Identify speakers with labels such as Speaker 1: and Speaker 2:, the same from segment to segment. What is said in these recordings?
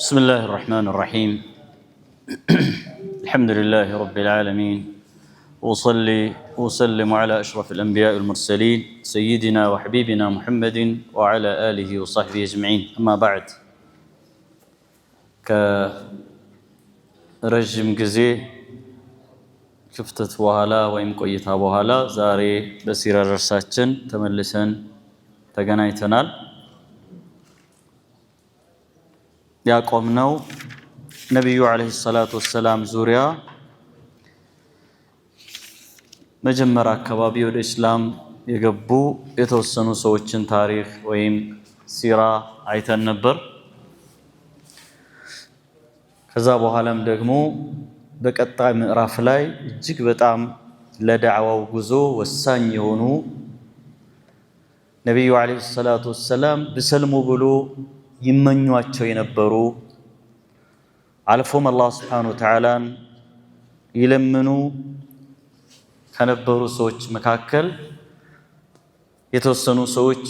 Speaker 1: بسم الله الرحمن الرحيم الحمد لله رب العالمين وصلي وسلم على أشرف الأنبياء والمرسلين سيدنا وحبيبنا محمد وعلى آله وصحبه أجمعين أما بعد كرجم جزي شفتت وهلا ويمكويتها وهلا زاري بسير الرساتشن تملسن تجنايتنال ያቆምነው ነብዩ አለይሂ ሰላቱ ወሰላም ዙሪያ መጀመሪያ አካባቢ ወደ እስላም የገቡ የተወሰኑ ሰዎችን ታሪክ ወይም ሲራ አይተን ነበር። ከዛ በኋላም ደግሞ በቀጣይ ምዕራፍ ላይ እጅግ በጣም ለዳዕዋው ጉዞ ወሳኝ የሆኑ ነብዩ አለይሂ ሰላቱ ወሰላም በሰልሙ ብሎ ይመኟቸው የነበሩ አልፎም አላህ Subhanahu Wa Ta'ala ይለምኑ ከነበሩ ሰዎች መካከል የተወሰኑ ሰዎች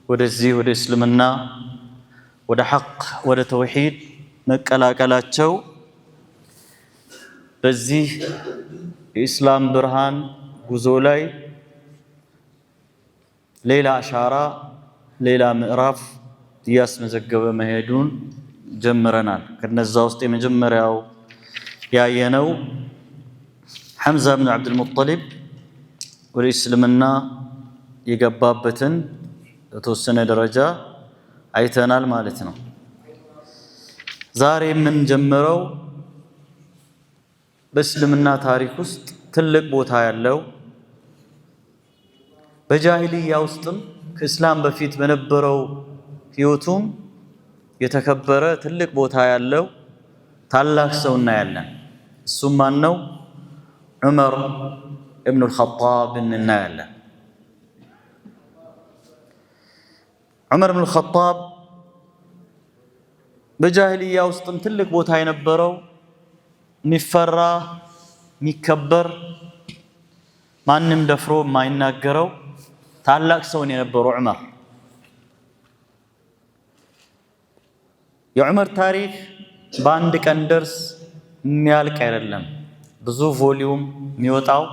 Speaker 1: ወደዚህ ወደ እስልምና ወደ ሐቅ ወደ ተውሂድ መቀላቀላቸው በዚህ የእስላም ብርሃን ጉዞ ላይ ሌላ አሻራ ሌላ ምዕራፍ ያስመዘገበ መሄዱን ጀምረናል። ከነዛ ውስጥ የመጀመሪያው ያየነው ሐምዛ ኢብኑ አብዱል ሙጠሊብ ወደ እስልምና የገባበትን የተወሰነ ደረጃ አይተናል ማለት ነው። ዛሬ የምንጀምረው በእስልምና ታሪክ ውስጥ ትልቅ ቦታ ያለው በጃሂልያ ውስጥም ከእስላም በፊት በነበረው ህይወቱም የተከበረ ትልቅ ቦታ ያለው ታላቅ ሰው እናያለን። እሱም ማን ነው? ዑመር ኢብኑ አልኸጣብ እናያለን። ዑመር ኢብኑ አልኸጣብ በጃሂልያ ውስጥም ትልቅ ቦታ የነበረው የሚፈራ የሚከበር ማንም ደፍሮ የማይናገረው ታላቅ ሰው የነበረው ዑመር። የዑመር ታሪክ በአንድ ቀን ደርስ የሚያልቅ አይደለም። ብዙ ቮሊዩም የሚወጣው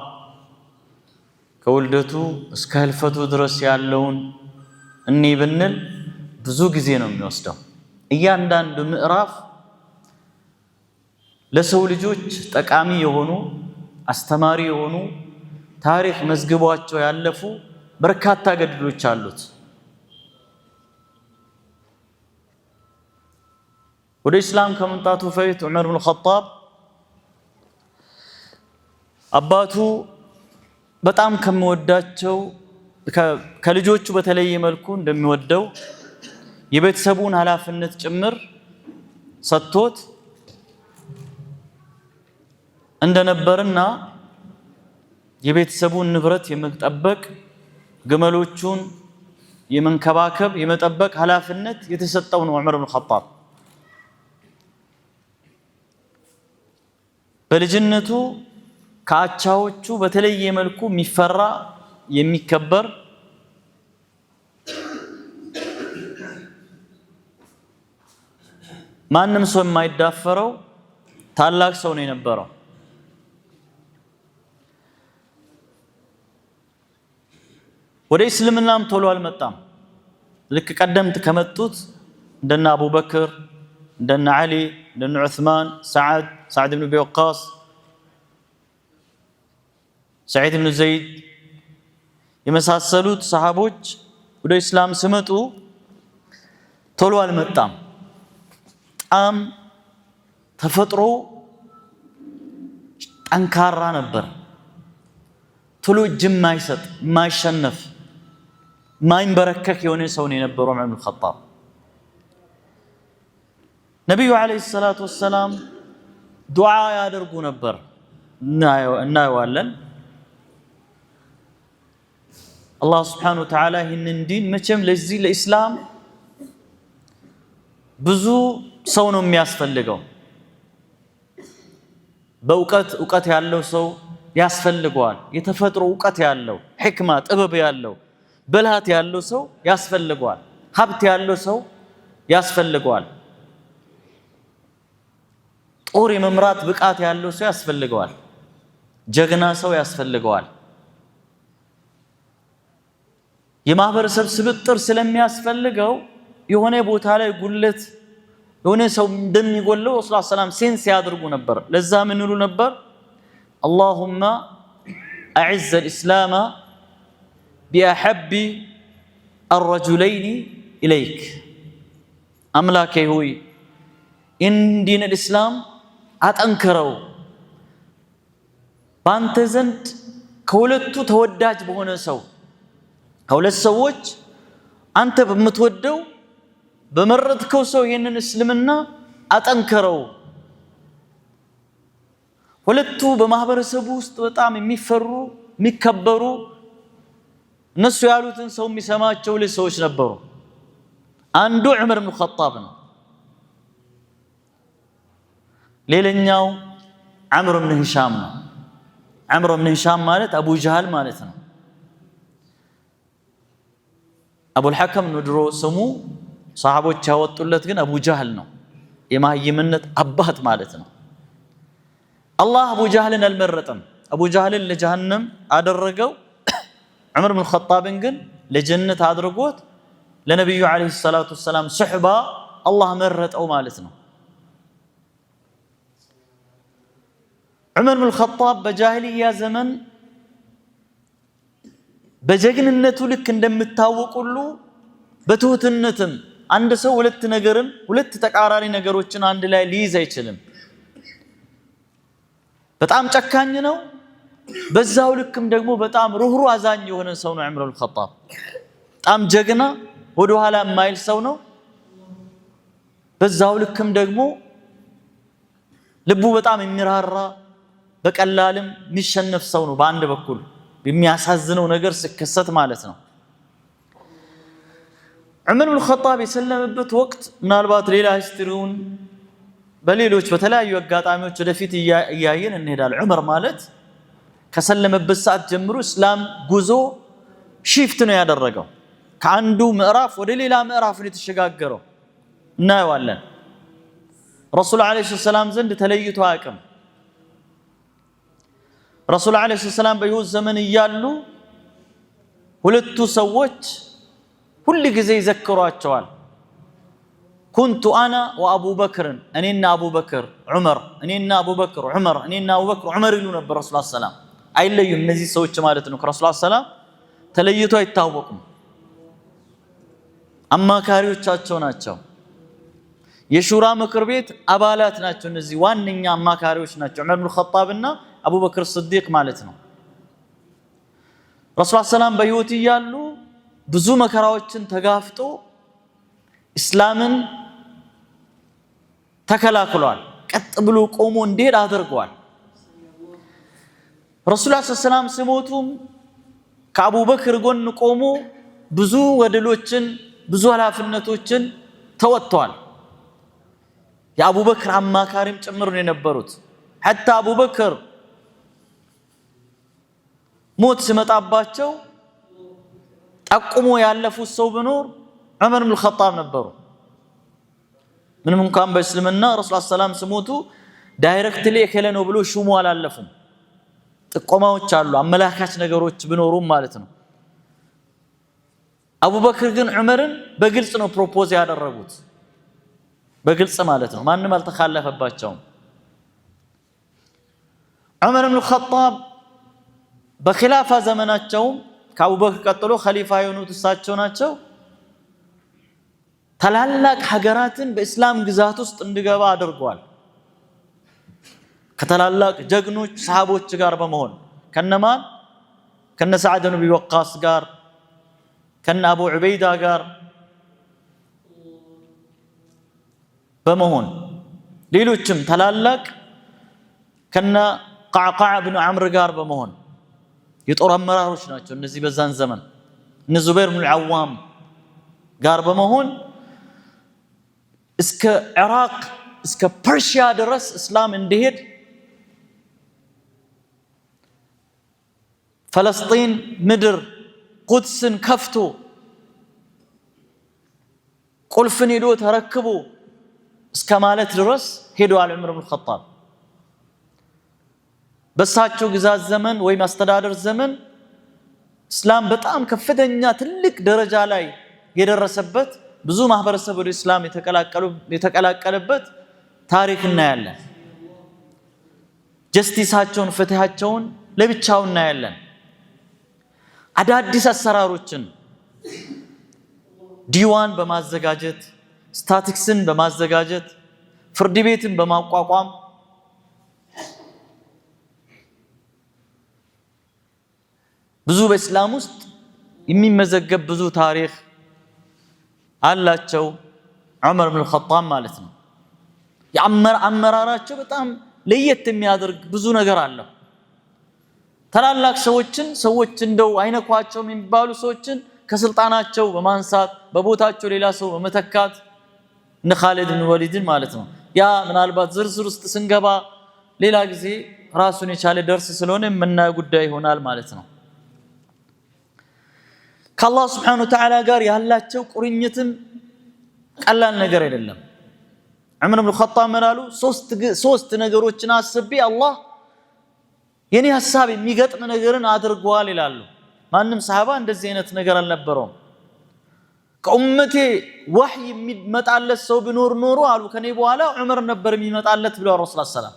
Speaker 1: ከውልደቱ እስከ ህልፈቱ ድረስ ያለውን እኔ ብንል ብዙ ጊዜ ነው የሚወስደው። እያንዳንዱ ምዕራፍ ለሰው ልጆች ጠቃሚ የሆኑ አስተማሪ የሆኑ ታሪክ መዝግቧቸው ያለፉ በርካታ ገድሎች አሉት። ወደ እስላም ከመምጣቱ በፊት ዑመር ኢብኑ አልኸጣብ አባቱ በጣም ከመወዳቸው ከልጆቹ በተለየ መልኩ እንደሚወደው የቤተሰቡን ኃላፊነት ጭምር ሰጥቶት እንደነበርና የቤተሰቡን ንብረት የመጠበቅ ግመሎቹን የመንከባከብ የመጠበቅ ኃላፊነት የተሰጠው ነው ዑመር ኢብኑ አልኸጣብ። በልጅነቱ ከአቻዎቹ በተለየ መልኩ የሚፈራ የሚከበር ማንም ሰው የማይዳፈረው ታላቅ ሰው ነው የነበረው። ወደ እስልምናም ቶሎ አልመጣም። ልክ ቀደምት ከመጡት እንደነ አቡበክር እንደነ ዓሊ እንደነ ዑስማን سعد بن أبي وقاص سعيد بن زيد የመሳሰሉት ሰሃቦች ወደ እስላም ሲመጡ ቶሎ አልመጣም። በጣም ተፈጥሮ ጠንካራ ነበር። ቶሎ እጅ የማይሰጥ የማይሸነፍ የማይንበረከክ የሆነ ሰው ነው የነበረው ዑመር ኢብኑ አልኸጣብ። ነብዩ አለይሂ ሰላቱ ወሰላም ዱዓ ያደርጉ ነበር እናየዋለን። አላህ Subhanahu Wa Ta'ala ይህንን ዲን መቼም ለዚህ ለእስላም ብዙ ሰው ነው የሚያስፈልገው። በእውቀት ያለው ሰው ያስፈልገዋል። የተፈጥሮ እውቀት ያለው ሕክማ ጥበብ ያለው ብልሃት ያለው ሰው ያስፈልገዋል። ሀብት ያለው ሰው ያስፈልገዋል። ጦር የመምራት ብቃት ያለው ሰው ያስፈልገዋል። ጀግና ሰው ያስፈልገዋል። የማህበረሰብ ስብጥር ስለሚያስፈልገው የሆነ ቦታ ላይ ጉለት የሆነ ሰው እንደሚጎለው ረሱላህ ሰላም ሴንስ ያድርጉ ነበር። ለዛ ምን ይሉ ነበር? اللهم أعز الإسلام بأحب الرجلين إليك أملاكي هوي إن دين الإسلام أتأنكروا بانت زند كولتو توداج بهنا سو كولت سووج أنت بمتودو بمردكو سو ينن اسلمنا أتأنكروا ሁለቱ በማህበረሰቡ ውስጥ በጣም የሚፈሩ የሚከበሩ እነሱ ያሉትን ሰው የሚሰማቸው ሰዎች ነበሩ። አንዱ ዑመር ኢብኑ ኸጣብ ነው። ሌላኛው ዐምር ኢብኑ ሂሻም ነው። ዐምር ኢብኑ ሂሻም ማለት አቡ ጀህል ማለት ነው። አቡል ሐከም ነው ድሮ ስሙ፣ ሰሃቦች ያወጡለት ግን አቡ ጀህል ነው። የማህይምነት አባት ማለት ነው። አላህ አቡ ጀህልን አልመረጠም። አቡ ጀህልን ለጀሃነም አደረገው። ዑመር ኢብኑ ኸጣብን ግን ለጀነት አድርጎት ለነብዩ አለይሂ ሰላቱ ወሰላም ሱህባ አላህ መረጠው ማለት ነው። ዑመር ኢብኑ ኸጣብ በጃሂልያ ዘመን በጀግንነቱ ልክ እንደምታወቁሉ በትሁትነትም አንድ ሰው ሁለት ተቃራኒ ነገሮችን አንድ ላይ ሊይዝ አይችልም። በጣም ጨካኝ ነው። በዛው ልክም ደግሞ በጣም ሩህሩህ አዛኝ የሆነ ሰው ነው ዑመር ኢብኑ ኸጣብ። በጣም ጀግና ወደ ኋላ የማይል ሰው ነው። በዛው ልክም ደግሞ ልቡ በጣም የሚራራ በቀላልም የሚሸነፍ ሰው ነው። በአንድ በኩል የሚያሳዝነው ነገር ሲከሰት ማለት ነው። ዑመር ኢብኑ ኸጣብ የሰለመበት ወቅት ምናልባት ሌላ ሂስትሪውን በሌሎች በተለያዩ አጋጣሚዎች ወደፊት እያየን እንሄዳለን። ዑመር ማለት ከሰለመበት ሰዓት ጀምሮ እስላም ጉዞ ሺፍት ነው ያደረገው። ከአንዱ ምዕራፍ ወደ ሌላ ምዕራፍ ነው የተሸጋገረው። እናየዋለን። ረሱል ዓለይሂ ሰላም ዘንድ ተለይቶ አያውቅም። ረሱል ዓለይሂ ሰላም በሕይወት ዘመን እያሉ ሁለቱ ሰዎች ሁል ጊዜ ይዘክሯቸዋል። ኩንቱ አና ወአቡ በክርን እኔና አቡበክር ዑመር እኔና አቡበክር ዑመር እኔና አቡበክር ዑመር ይሉ ነበር ረሱል ሰላም። አይለዩም እነዚህ ሰዎች ማለት ነው። ከረሱል ሰላም ተለይቶ አይታወቁም። አማካሪዎቻቸው ናቸው። የሹራ ምክር ቤት አባላት ናቸው። እነዚህ ዋነኛ አማካሪዎች ናቸው። ዑመር ኢብኑ ኸጣብና አቡበክር ስዲቅ ማለት ነው። ረሱል ሰላም በሕይወት እያሉ ብዙ መከራዎችን ተጋፍጦ እስላምን ተከላክሏል። ቀጥ ብሎ ቆሞ እንዲሄድ አድርጓል። ረሱል ሰላም ሲሞቱም ከአቡበክር ጎን ቆሞ ብዙ ወደሎችን ብዙ ኃላፊነቶችን ተወጥቷል። የአቡበክር አማካሪም ጭምር ነው የነበሩት። ሐታ አቡበክር ሞት ሲመጣባቸው ጠቁሞ ያለፉት ሰው ቢኖር ዑመር ኢብኑ ኸጣብ ነበሩ። ምንም እንኳን በእስልምና ረሱል ሰላም ሲሞቱ ዳይሬክትሊ እከለ ነው ብሎ ሹሙ አላለፉም። ጥቆማዎች አሉ፣ አመላካች ነገሮች ቢኖሩም ማለት ነው። አቡበክር ግን ዑመርን በግልጽ ነው ፕሮፖዝ ያደረጉት፣ በግልጽ ማለት ነው። ማንም አልተካለፈባቸውም። ዑመር ኢብኑ ኸጣብ በኺላፋ ዘመናቸው ከአቡበክር ቀጥሎ ኸሊፋ የሆኑት እሳቸው ናቸው። ታላላቅ ሀገራትን በእስላም ግዛት ውስጥ እንዲገባ አድርገዋል። ከታላላቅ ጀግኖች ሰሃቦች ጋር በመሆን ከነማን ከነ ሰዓድ ብን ወቃስ ጋር ከነ አቡ ዑበይዳ ጋር በመሆን ሌሎችም ታላላቅ ከነ ቃዕቃዕ ብን ዐምር ጋር በመሆን የጦር አመራሮች ናቸው እነዚህ በዛን ዘመን እነ ዙበይር ብን አልዓዋም ጋር በመሆን እስከ ኢራቅ እስከ ፐርሺያ ድረስ እስላም እንዲሄድ ፈለስጢን ምድር ቁድስን ከፍቶ ቁልፍን ሄዶ ተረክቦ እስከ ማለት ድረስ ሄደዋል ዑመር ኢብኑ ኸጣብ። በሳቸው ግዛት ዘመን ወይም አስተዳደር ዘመን እስላም በጣም ከፍተኛ ትልቅ ደረጃ ላይ የደረሰበት ብዙ ማህበረሰብ ወደ እስላም የተቀላቀለበት ታሪክ እናያለን። ጀስቲሳቸውን ፍትሃቸውን ለብቻው እናያለን። አዳዲስ አሰራሮችን ዲዋን በማዘጋጀት ስታቲክስን በማዘጋጀት ፍርድ ቤትን በማቋቋም ብዙ በእስላም ውስጥ የሚመዘገብ ብዙ ታሪክ አላቸው ዑመር ኢብኑ አልኸጣብ ማለት ነው። አመራራቸው በጣም ለየት የሚያደርግ ብዙ ነገር አለው። ታላላቅ ሰዎች እንደው አይነኳቸውም የሚባሉ ሰዎችን ከስልጣናቸው በማንሳት በቦታቸው ሌላ ሰው በመተካት እነ ኻሊድ ኢብኑ ወሊድን ማለት ነው። ያ ምናልባት ዝርዝር ውስጥ ስንገባ ሌላ ጊዜ ራሱን የቻለ ደርስ ስለሆነ የምናየው ጉዳይ ይሆናል ማለት ነው። ከአላህ ስብሓነሁ ወተዓላ ጋር ያላቸው ቁርኝትም ቀላል ነገር አይደለም። ዑመር ኢብኑ አልኸጣብ ምን አሉ? ሶስት ነገሮችን አስቤ አላህ የኔ ሐሳብ የሚገጥም ነገርን አድርጓል ይላሉ። ማንም ሰሃባ እንደዚህ አይነት ነገር አልነበረውም። ከኡመቴ ወህይ የሚመጣለት ሰው ቢኖር ኖሮ አሉ ከኔ በኋላ ዑመር ነበር የሚመጣለት ብለው ረሱል ሰለላሁ ዐለይሂ ወሰለም።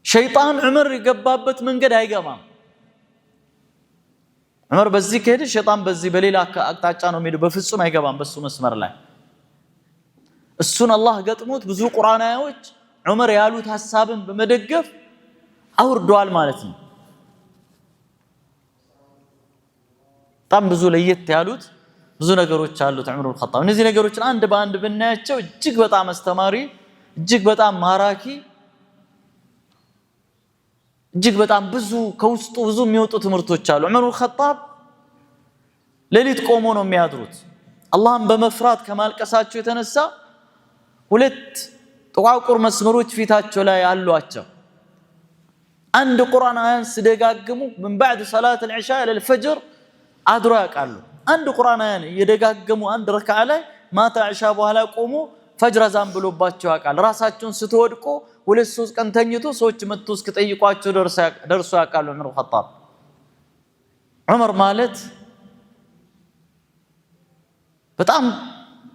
Speaker 1: ሸይጣን ዑመር የገባበት መንገድ አይገባም። ዑመር በዚህ ከሄደ ሸይጣን በዚህ በሌላ አቅጣጫ ነው የሚሄደው። በፍጹም አይገባም በሱ መስመር ላይ። እሱን አላህ ገጥሞት ብዙ ቁርአን አያዎች ዑመር ያሉት ሐሳብን በመደገፍ አውርደዋል ማለት ነው። በጣም ብዙ ለየት ያሉት ብዙ ነገሮች አሉት ዑመር ኢብኑ አልኸጣብ። እነዚህ ነገሮችን አንድ በአንድ ብናያቸው እጅግ በጣም አስተማሪ፣ እጅግ በጣም ማራኪ፣ እጅግ በጣም ብዙ ከውስጡ ብዙ የሚወጡ ትምህርቶች አሉ። ዑመር ኢብኑ አልኸጣብ ሌሊት ቆሞ ነው የሚያድሩት። አላህን በመፍራት ከማልቀሳቸው የተነሳ ሁለት ጥቋቁር መስመሮች ፊታቸው ላይ አሏቸው። አንድ ቁርአን አያን ሲደጋግሙ من بعد صلاه العشاء الى الفجر አድሮ ያውቃሉ። አንድ ቁርአን አያን እየደጋገሙ አንድ ረክዓ ላይ ማታ ኢሻ በኋላ ቆሞ ፈጅር አዛን ብሎባቸው ያውቃል። ራሳቸውን ስትወድቁ ሁለት ሶስት ቀን ተኝቶ ሰዎች መጥቶ እስከጠይቋቸው ደርሶ ያውቃሉ። ዑመር ኢብኑ አልኸጣብ ዑመር ማለት በጣም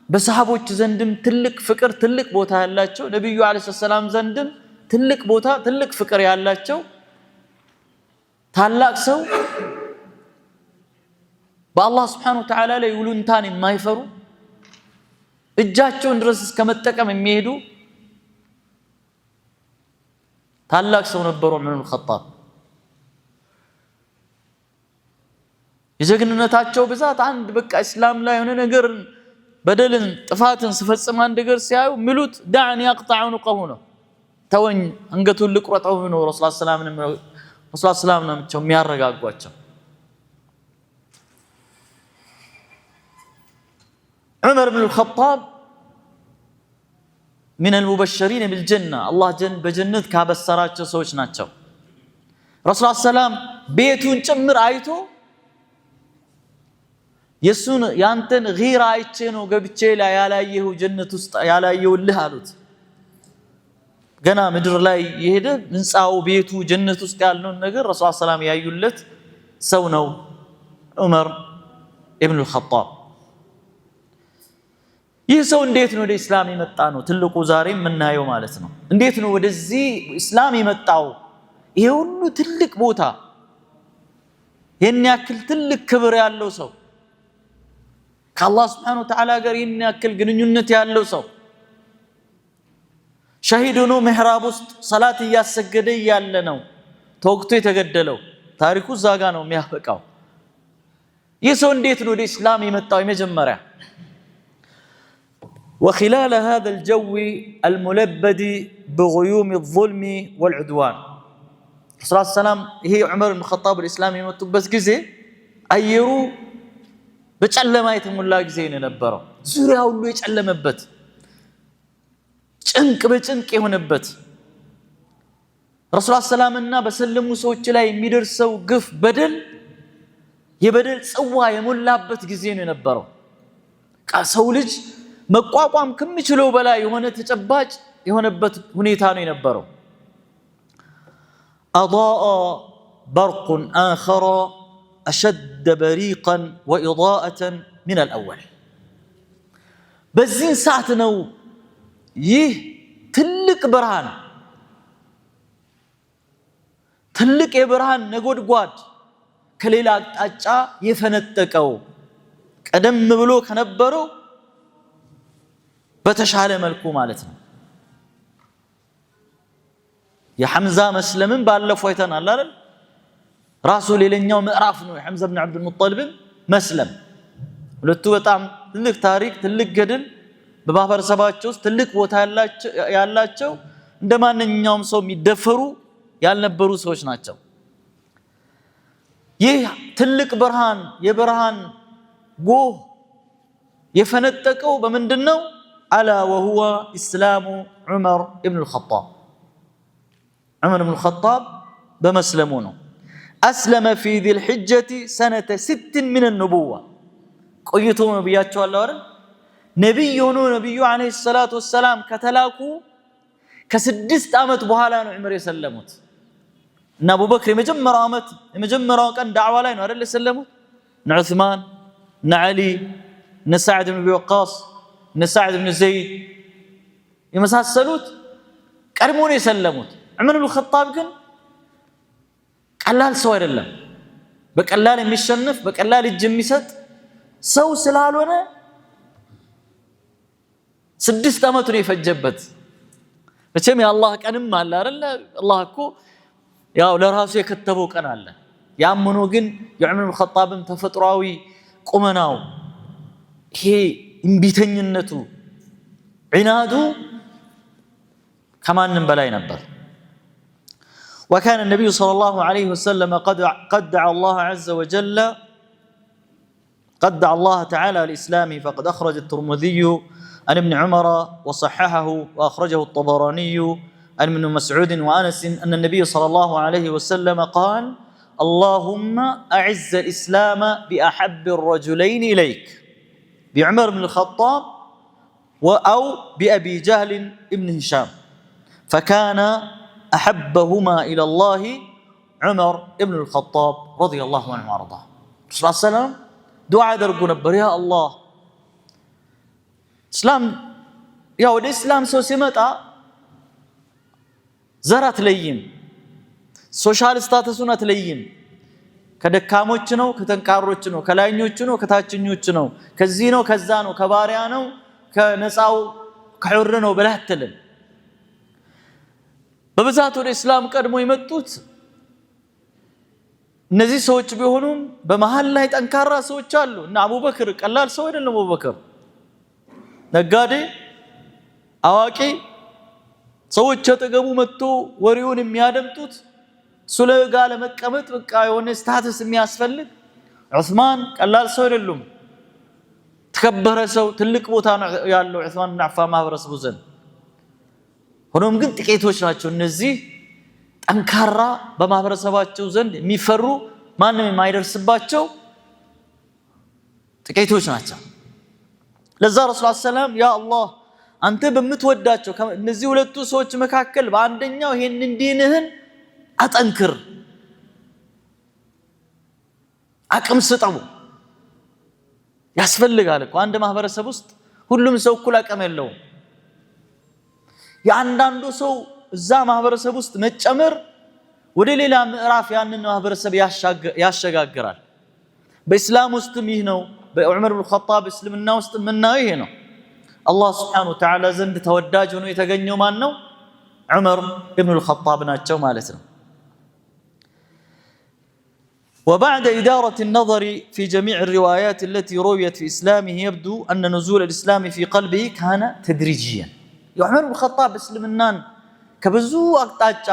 Speaker 1: በሰሃቦች ዘንድም ትልቅ ፍቅር ትልቅ ቦታ ያላቸው፣ ነብዩ አለይሂ ሰላም ዘንድም ትልቅ ቦታ ትልቅ ፍቅር ያላቸው ታላቅ ሰው፣ በአላህ Subhanahu Wa Ta'ala ላይ ውሉንታን የማይፈሩ እጃቸውን ድረስ እስከመጠቀም የሚሄዱ ታላቅ ሰው ነበሩ ዑመር ኢብኑ አልኸጣብ። የጀግንነታቸው ብዛት አንድ በቃ እስላም ላይ የሆነ ነገር በደልን ጥፋትን ሲፈጽም አንድ ነገር ሲያዩ ምሉት ዳዕኒ አቅጣዕ ዑኑቀሁ ነው፣ ተወኝ አንገቱን ልቁረጠው ነው ረሱል ሰላም ናቸው የሚያረጋጓቸው። ዑመር ኢብኑ አልኸጣብ من المبشرين بالجنة الله بجنة ካበሰራቸው ሰዎች ናቸው። ረሱል ሰላም ቤቱን ጭምር አይቶ የሱን ያንተን غيራ አይቼ ነው ገብቼ ላይ ያላየሁ ጀነት ውስጥ ያላየውልህ አሉት። ገና ምድር ላይ የሄደ ህንጻው ቤቱ ጀነት ውስጥ ያለውን ነገር ረሱል ሰላም ያዩለት ሰው ነው ዑመር ኢብኑ አልኸጣብ። ይህ ሰው እንዴት ነው ወደ እስላም የመጣ ነው ትልቁ ዛሬ የምናየው ማለት ነው። እንዴት ነው ወደዚህ እስላም የመጣው? ይሄ ሁሉ ትልቅ ቦታ የኛ ያክል ትልቅ ክብር ያለው ሰው ከአላህ Subhanahu Wa Ta'ala ጋር የኛ ያክል ግንኙነት ያለው ሰው ሸሂድ ሆኖ ምሕራብ ውስጥ ሰላት እያሰገደ ያለ ነው ተወግቶ የተገደለው። ታሪኩ እዛ ጋር ነው የሚያበቃው። ይህ ሰው እንዴት ነው ወደ እስላም የመጣው? የመጀመሪያ وخلال هذا الجو الملبد بغيوم الظلم والعدوان رسول الله سلام هي عمر بن الخطاب الإسلامي የመጡበት ጊዜ አየሩ በጨለማ የተሞላ ጊዜ ነው የነበረው። ዙሪያው ሁሉ የጨለመበት ጭንቅ በጭንቅ የሆነበት ረሱል ሰላምና በሰለሙ ሰዎች ላይ የሚደርሰው ግፍ በደል የበደል ጽዋ የሞላበት ጊዜ ነው የነበረው። ሰው ልጅ መቋቋም ከሚችለው በላይ የሆነ ተጨባጭ የሆነበት ሁኔታ ነው የነበረው أضاء برق آخر أشد بريقا وإضاءة من الأول بزين ساعتنا تلك برهان تلك برهان نقول قواد كليلا أجا يفنتكو قدم بلو كنبرو بتشعل ملكو مالتنا يا حمزة مسلمين بالله ويتنا لا راسه ليلኛው ምዕራፍ ነው የሐምዛ ብን አብዱል ሙጠሊብ መስለም ሁለቱ በጣም ትልቅ ታሪክ ትልቅ ገድል በማህበረሰባቸው ውስጥ ትልቅ ቦታ ያላቸው እንደማንኛውም ሰው የሚደፈሩ ያልነበሩ ሰዎች ናቸው ይህ ትልቅ ብርሃን የብርሃን ጎህ የፈነጠቀው በመንደነው على وهو اسلام عمر ابن الخطاب عمر بن الخطاب بمسلمونه أسلم في ذي الحجة سنة 6 من النبوة قيتو نبياتشو الله ورد نبي عليه الصلاة والسلام كتلاكو كسدست آمت بحالان عمر يسلمت إن أبو بكر مجمّر كان دعوة لين ورد يسلمت عثمان علي سعد بن أبي وقاص سعد بن زيد يمساسلوت قرمون يسلمت عمر بن الخطاب كان ቀላል ሰው አይደለም በቀላል የሚሸነፍ በቀላል እጅ የሚሰጥ ሰው ስላልሆነ 6 አመት ነው የፈጀበት መቼም የአላህ ቀንም አለ አይደል አላህ እኮ ያው ለራሱ የከተበው ቀን አለ ያምኑ ግን የዑመር ኢብኑ ኸጣብም ተፈጥሯዊ ቁመናው ይሄ እንቢተኝነቱ ዒናዱ ከማንም በላይ ነበር وكان النبي صلى الله عليه وسلم قد دعا الله عز وجل قد دعا الله تعالى الإسلام فقد أخرج الترمذي عن ابن عمر وصححه وأخرجه الطبراني عن ابن مسعود وأنس أن النبي صلى الله عليه وسلم قال اللهم أعز الإسلام بأحب الرجلين إليك بعمر بن الخطاب أو بأبي جهل ابن هشام فكان أحبهما إلى الله عمر ابن الخطاب رضي الله عنه وارضاه صلى الله عليه وسلم دعاء درقوا نبر يا الله إسلام يا ود إسلام سو سمتا زرات ليم سوشال ستاتسونا تليم ከደካሞች ነው ከተንካሮች ነው ከላይኞች ነው ከታችኞች ነው ከዚህ ነው ከዛ ነው ከባሪያ ነው ከነፃው ከሑር ነው በላተልን በብዛት ወደ እስላም ቀድሞ የመጡት እነዚህ ሰዎች ቢሆኑም በመሃል ላይ ጠንካራ ሰዎች አሉ እና አቡበክር ቀላል ሰው አይደለም አቡበክር ነጋዴ አዋቂ ሰዎች አጠገቡ መጥቶ ወሬውን የሚያደምጡት ሱለጋ ለመቀመጥ በቃ የሆነ ስታተስ የሚያስፈልግ ዑስማን ቀላል ሰው አይደለም ተከበረ ሰው ትልቅ ቦታ ያለው ዑስማን ብን አፋን ማህበረሰቡ ዘንድ ሆኖም ግን ጥቂቶች ናቸው እነዚህ ጠንካራ በማህበረሰባቸው ዘንድ የሚፈሩ ማንንም የማይደርስባቸው ጥቂቶች ናቸው ለዛ ረሱል ሰለላሁ ያ አላህ አንተ በምትወዳቸው እነዚህ ሁለቱ ሰዎች መካከል በአንደኛው ይሄንን ዲንህን አጠንክር አቅም ስጠው ያስፈልጋል እኮ አንድ ማህበረሰብ ውስጥ ሁሉም ሰው እኩል አቅም የለውም ያንዳንዱ ሰው እዛ ማህበረሰብ ውስጥ መጨመር ወደ ሌላ ምዕራፍ ያንን ማህበረሰብ ያሸጋግራል በእስላም ውስጥም ይህ ነው በዑመር ኢብኑ ኸጣብ እስልምና ውስጥ ምናየው ይሄ ነው አላህ Subhanahu Wa Ta'ala ዘንድ ተወዳጅ ሆኖ የተገኘው ማን ነው ዑመር ኢብኑ ኸጣብ ናቸው ማለት ነው وبعد إدارة النظر في جميع الروايات التي رويت في إسلامه يبدو أن نزول الإسلام في قلبه كان تدريجيا عمر بن الخطاب እስልምናን ከብዙ አቅጣጫ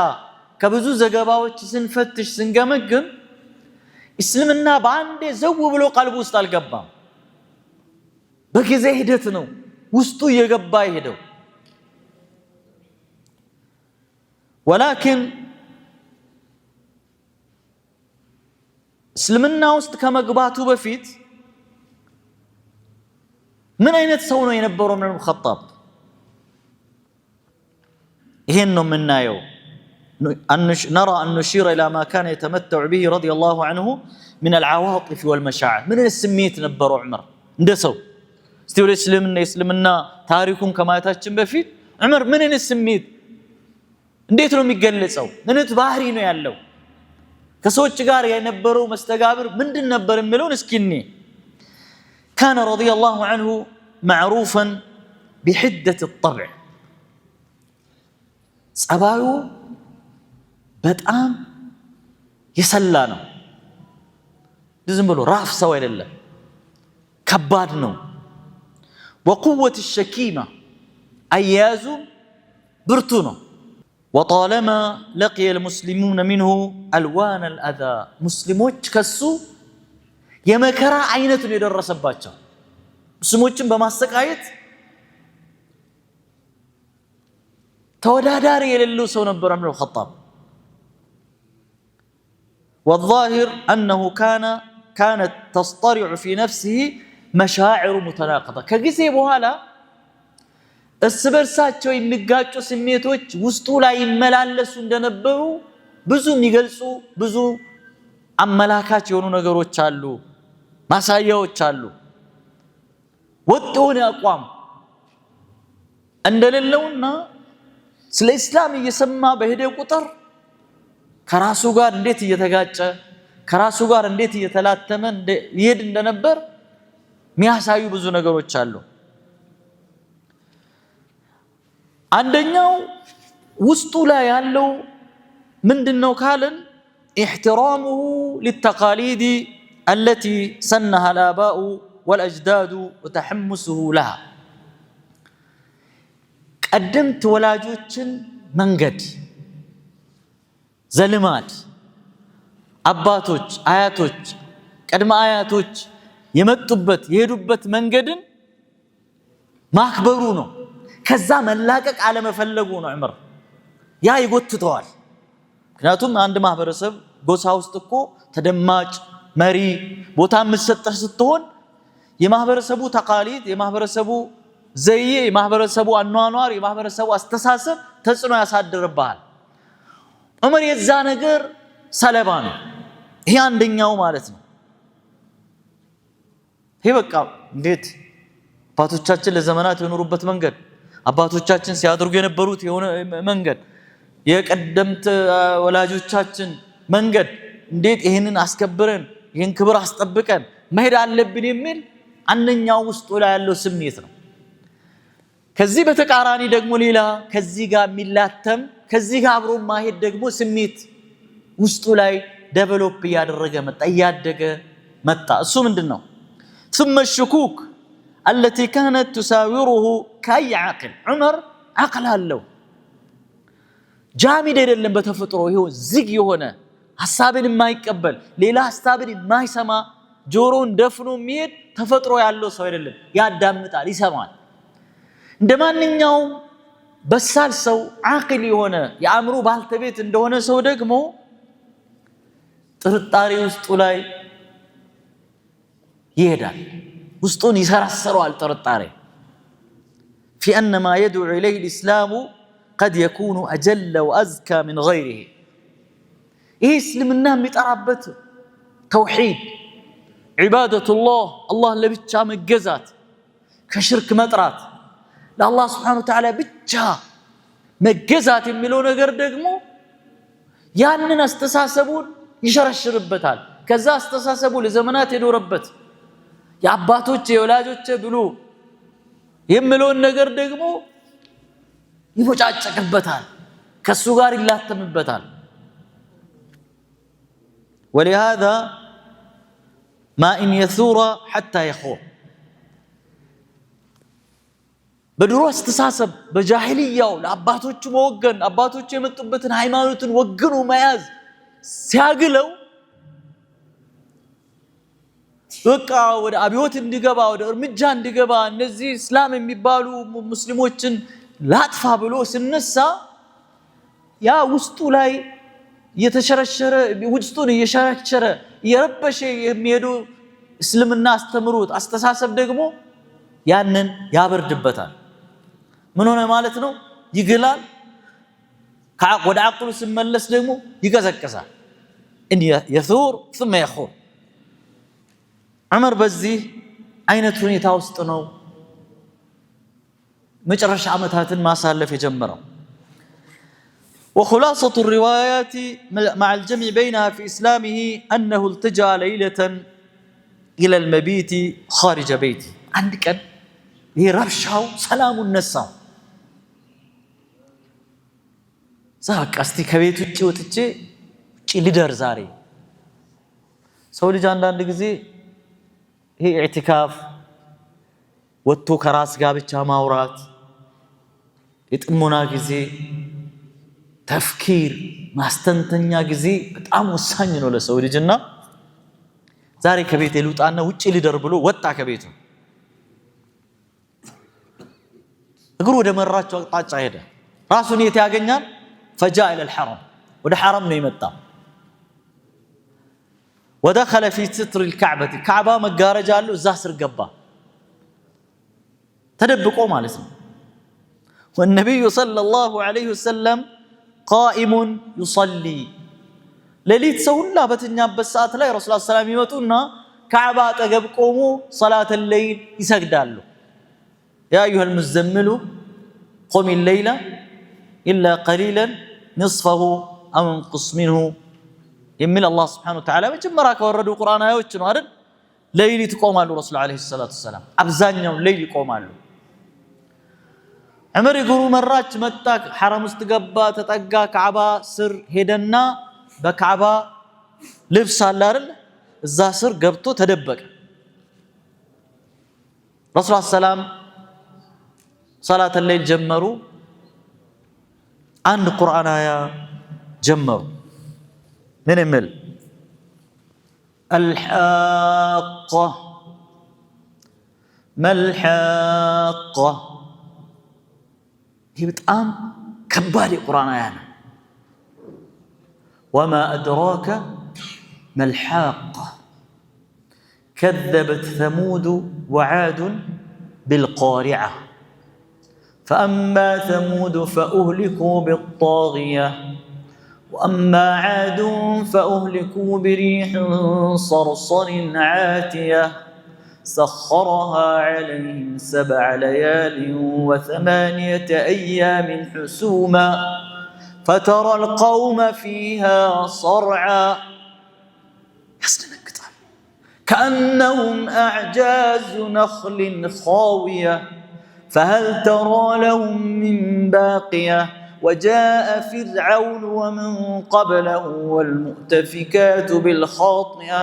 Speaker 1: ከብዙ ዘገባዎች ስንፈትሽ ስንገመግም እስልምና በአንዴ ዘው ብሎ ቀልቡ ውስጥ አልገባም በጊዜ ሂደት ነው ውስጡ እየገባ ይሄደው ولكن እስልምና ውስጥ ከመግባቱ በፊት ምን አይነት ሰው ነው የነበረው ዑመር ኢብኑ ኸጣብ ይሄን ነው የምናየው نرى أن نشير إلى ما كان يتمتع به رضي الله عنه من العواطف والمشاعر من السميت نبرو عمر اندسوا استيول يسلمنا تاريخهم كما يتاجم بفيد عمر من السميت እንዴት ነው የሚገለጸው ምንት ባህሪ ነው ያለው ከሰዎች ጋር የነበረው መስተጋብር ምንድን ነበር የሚለውን እስኪኒ كان رضي الله عنه معروفا بحدة الطبع ጸባዩ በጣም የሰላ ነው ዝም ብሎ ራፍ ሰው አይደለም ከባድ ነው وقوة الشكيمة አያዙ ብርቱ ነው وطالما لقي المسلمون منه ألوان الأذى مسلموች ከሱ የመከራ አይነቱን የደረሰባቸው ሙስሊሞችን በማሰቃየት ተወዳዳሪ የሌለው ሰው ነበር ዑመር ኢብኑ ኸጣብ والظاهر أنه كانت تصطرع في نفسه مشاعر متناقضة كجزء بهالا السبرساتشو يمجاچو سميتوች ውስጡ ላይ ይመላለሱ እንደነበሩ ብዙ የሚገልጹ ብዙ አመላካች የሆኑ ነገሮች አሉ ማሳያዎች አሉ ወጥ የሆነ አቋም እንደሌለውና ስለ እስላም እየሰማ በሄደ ቁጥር ከራሱ ጋር እንዴት እየተጋጨ ከራሱ ጋር እንዴት እየተላተመ ይሄድ እንደነበር የሚያሳዩ ብዙ ነገሮች አሉ አንደኛው ውስጡ ላይ ያለው ምንድነው ካለን احترامه للتقاليد التي سنها الآباء والأجداد وتحمسه لها قدمت ወላጆችን መንገድ ዘልማድ አባቶች አያቶች ቀድመ አያቶች የመጡበት የሄዱበት መንገድን ማክበሩ ነው ከዛ መላቀቅ አለመፈለጉ ነው ዑመር ያ ይጎትተዋል ምክንያቱም አንድ ማህበረሰብ ጎሳ ውስጥ እኮ ተደማጭ መሪ ቦታ መስጠት ስትሆን የማህበረሰቡ ተቃሊድ የማህበረሰቡ ዘዬ የማህበረሰቡ አኗኗር የማህበረሰቡ አስተሳሰብ ተጽዕኖ ያሳድርባል ዑመር የዛ ነገር ሰለባ ነው ይሄ አንደኛው ማለት ነው ይሄ በቃ እንዴት አባቶቻችን ለዘመናት የኖሩበት መንገድ አባቶቻችን ሲያደርጉ የነበሩት የሆነ መንገድ የቀደምት ወላጆቻችን መንገድ እንዴት ይሄንን አስከብረን ይሄን ክብር አስጠብቀን መሄድ አለብን የሚል አንደኛው ውስጡ ላይ ያለው ስሜት ነው ከዚህ በተቃራኒ ደግሞ ሌላ ከዚህ ጋር የሚላተም ከዚህ ጋር አብሮ ማሄድ ደግሞ ስሜት ውስጡ ላይ ዴቨሎፕ ያደረገ መጣ ያደገ መጣ እሱ ምንድነው ثم الشكوك التي كانت تساوره كاي عاقل عمر عقل አለው ጃሚድ አይደለም በተፈጥሮ ይሄው ዝግ የሆነ ሐሳብን የማይቀበል ሌላ ሐሳብን የማይሰማ ጆሮን ደፍኖ የሚሄድ ተፈጥሮ ያለው ሰው አይደለም ያዳምጣል ይሰማል እንደማንኛውም በሳል ሰው አቅል የሆነ የአእምሮ ባልተቤት እንደሆነ ሰው ደግሞ ጥርጣሬ ውስጡ ላይ ይሄዳል ውስጡን ይሰራሰራል ጥርጣሬ في أن ما يدعو إليه الإسلام قد يكون أجل وأزكى من غيره إيه اسلمنا متعبت توحيد عبادة الله اللي بتشا مجزات كشرك مطرات لله سبحانه وتعالى بتشا مجزات የሚለው ነገር ደግሞ ያንን አስተሳሰቡን ይሸረሽርበታል ከዛ አስተሳሰቡ ለዘመናት የኖረበት የአባቶች የወላጆች ብሎ የሚለውን ነገር ደግሞ ይቦጫጨቅበታል ከሱ ጋር ይላተምበታል ولهذا ما إن يثور حتى يخور بدرو استساسب بجاهلية لأباتوچ موغن أباتوچ يمطبتن ሃይማኖትን ወግኑ መያዝ ሲያግለው በቃ ወደ አብዮት እንዲገባ ወደ እርምጃ እንዲገባ እነዚህ እስላም የሚባሉ ሙስሊሞችን ላጥፋ ብሎ ሲነሳ ያ ውስጡ ላይ የተሸረሸረ ውስጡን እየሸረሸረ የረበሸ የሚሄዱ እስልምና አስተምሩት አስተሳሰብ ደግሞ ያንን ያበርድበታል ምን ሆነ ማለት ነው ይግላል ወደ አቅሉ ሲመለስ ደግሞ ይቀዘቅዛል። ان يثور ثم يخور ዑመር በዚህ አይነት ሁኔታ ውስጥ ነው መጨረሻ ዓመታትን ማሳለፍ የጀመረው። وخلاصة الروايات مع الجمع بينها في إسلامه أنه التجأ ليلة إلى المبيت خارج بيته. عندك هي ربشاو سلام النساء زاك أستي كبيت وتشي وتشي لدر زاري سولي جان لان لقزي هي اعتكاف وتو كراس قابتشا ماورات يتأمونا قزي تفكير ማስተንተኛ ጊዜ በጣም ወሳኝ ነው ለሰው ልጅና ዛሬ ከቤት ልውጣና ውጪ ልደር ብሎ ወጣ ከቤቱ እግሩ ወደ መራቸው አቅጣጫ ሄደ ራሱን የት ያገኛል فجاء الى الحرم ወደ حرم ነው የመጣው ودخل في ستر الكعبة كعبة መጋረጃ አለው እዛ ስር ገባ ተደብቆ ማለት ነው والنبي صلى الله عليه وسلم قائم يصلي ليلت سولا በተኛበት ሰዓት ላይ ረሱላህ ሰለላሁ ዐለይሂ ወሰለም ይመጡና ካዕባ አጠገብ ቆሞ صلاه الليل ይሰግዳሉ يا ايها المزمل قم الليل الا قليلا نصفه او انقص منه የሚል አላህ Subhanahu Wa Ta'ala መጀመሪያ ከወረዱ ቁርአን አያዎች ነው አይደል ሌሊት ይቆማሉ ረሱላህ ዐለይሂ ሰላቱ ወሰለም አብዛኛው ሌሊት ይቆማሉ ዑመር ይግሩ መራች መጣ حرم ውስጥ ገባ ተጠጋ ካዕባ ስር ሄደና በካዕባ ልብስ አለ አይደል እዛ ስር ገብቶ ተደበቀ ረሱላህ ሰላም ሶላተ ሌሊት ጀመሩ አንድ ቁርአን አያ ጀመሩ ምን የሚል الحاقة ما الحاقة هي بتقام كبار القرآن يعني وما أدراك ما الحاقة كذبت ثمود وعاد بالقارعة فأما ثمود فأهلكوا بالطاغية وأما عاد فأهلكوا بريح صرصر عاتية سخرها عليهم 7 ليال و8 أيام حسوما فترى القوم فيها صرعا يستنكتون كأنهم أعجاز نخل خاوية فهل ترى لهم من باقية وجاء فرعون ومن قبله والمؤتفكات بالخاطئة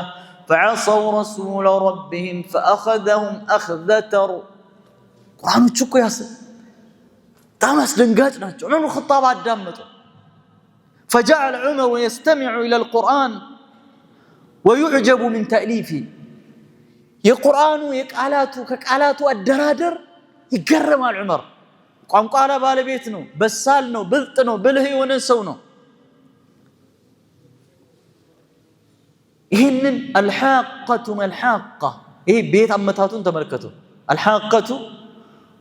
Speaker 1: فعصوا رسول ربهم فأخذهم أخذة قرآن تشكو ياسر تامس دنقاتنا عمر الخطاب عدامته فجعل عمر يستمع إلى القرآن ويعجب من تأليفه يقرآن يكالاته ككالاته الدرادر يقرم على عمر قام قال بالبيتنا بسالنا بلطنا بلهي ونسونا ይህንን الحاقة ما الحاقة ይሄ ቤት አመታቱን ተመልከቱ الحاقة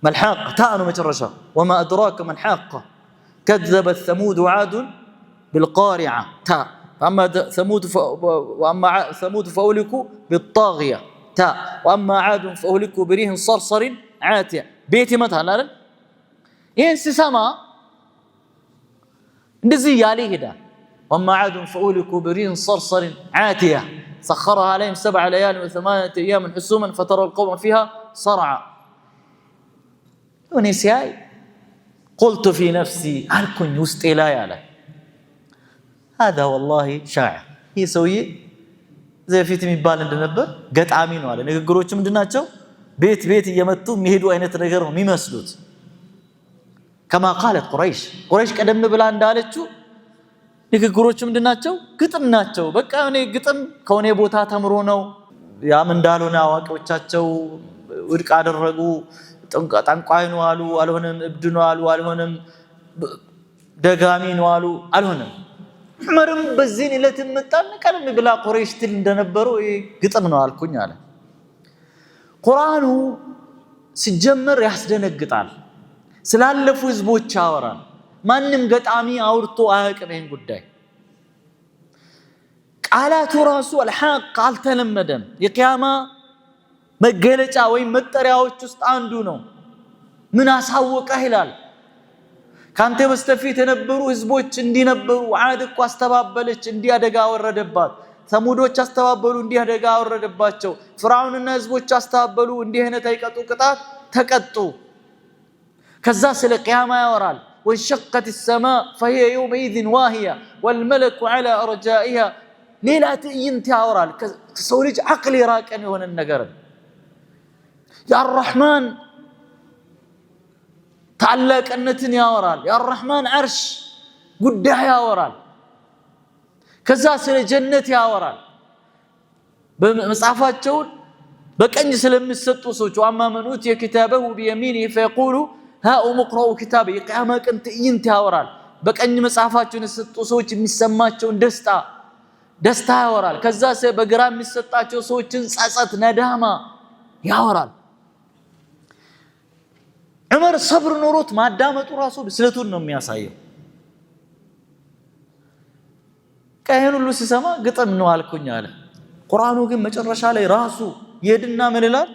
Speaker 1: ما الحاقة ታኑ መጨረሻ وما أدراك ما الحاقة كذبت ثمود وعاد بالقارعة تا أما ثمود فأهلكوا بالطاغية تا وأما عاد فأهلكوا بريح صرصر عاتية ቤት ይመታል አይደል ይሄን ሲሰማ እንደዚህ ያለ ይሄዳል وأما عاد فأهلكوا بريح صرصر عاتية سخرها عليهم 7 ليال و8 أيام حسوما فترى القوم فيها صرعا ونسياي قلت في نفسي هل كن يستي لا ياله هذا والله شاعر هي سوي زي فيت የሚባል እንደነበር ገጣሚ ነው አለ ንግግሮቹ ምንድናቸው ቤት ቤት እየመጡ የሚሄዱ አይነት ነገር ነው የሚመስሉት كما قالت قريش ቀደም ብላ እንዳለችው ንግግሮቹ ምንድናቸው ግጥም ናቸው በቃ እኔ ግጥም ከሆነ ቦታ ተምሮ ነው ያም እንዳልሆነ አዋቂዎቻቸው ውድቅ አደረጉ ጠንቋይ ነው አሉ አልሆነም እብድ ነው አሉ አልሆነም ደጋሚ ነው አሉ አልሆነም ዑመርም በዚህን ዕለት መጣን ቀለም ብላ ቁረይሽ ትል እንደነበሩ ግጥም ነው አልኩኝ አለ ቁርአኑ ሲጀመር ያስደነግጣል ስላለፉ ህዝቦች ያወራል ማንም ገጣሚ አውርቶ አያውቅም ይሄን ጉዳይ ቃላቱ ራሱ الحق አልተለመደም የቂያማ መገለጫ ወይ መጠሪያዎች ውስጥ አንዱ ነው ምን አሳወቀህ ይላል ካንተ በስተፊት የነበሩ ህዝቦች እንዲነበሩ ዓድ እኮ አስተባበለች እንዲያደጋ ወረደባት ሰሙዶች አስተባበሉ እንዲያደጋ ወረደባቸው ፍራውንና ህዝቦች አስተባበሉ እንዲህ አይነት አይቀጡ ቅጣት ተቀጡ ከዛ ስለ ቂያማ ያወራል وانشقت السماء فهي يومئذ واهية والملك على أرجائها ليلة تئينت ያወራል ከሰው ልጅ አቅል ይራቀን የሆነ ነገር يا الرحمن ታላቅነትን ያወራል يا الرحمن عرش ጉዳይ ያወራል ከዛ ስለ ጀነት ያወራል በመጽሐፋቸው በቀኝ ስለሚሰጡ ሰዎች ወአማመኑት የኪታበሁ በየሚኒ فيقول ها اقرؤوا كتابي قيامه ቀን ትዕይንት ያወራል በቀኝ መጽሐፋቸውን የሰጡ ሰዎች የሚሰማቸው ደስታ ያወራል ከዛ በግራ የሚሰጣቸው ሰዎችን ጸጸት ነዳማ ያወራል ዑመር ሰብር ኖሮት ማዳመጡ ራሱ ብስለቱን ነው የሚያሳየው ከይሄን ሁሉ ሲሰማ ግጥም ነው አልኩኝ አለ ቁርአኑ ግን መጨረሻ ላይ ራሱ ይሄድና ምን ይላል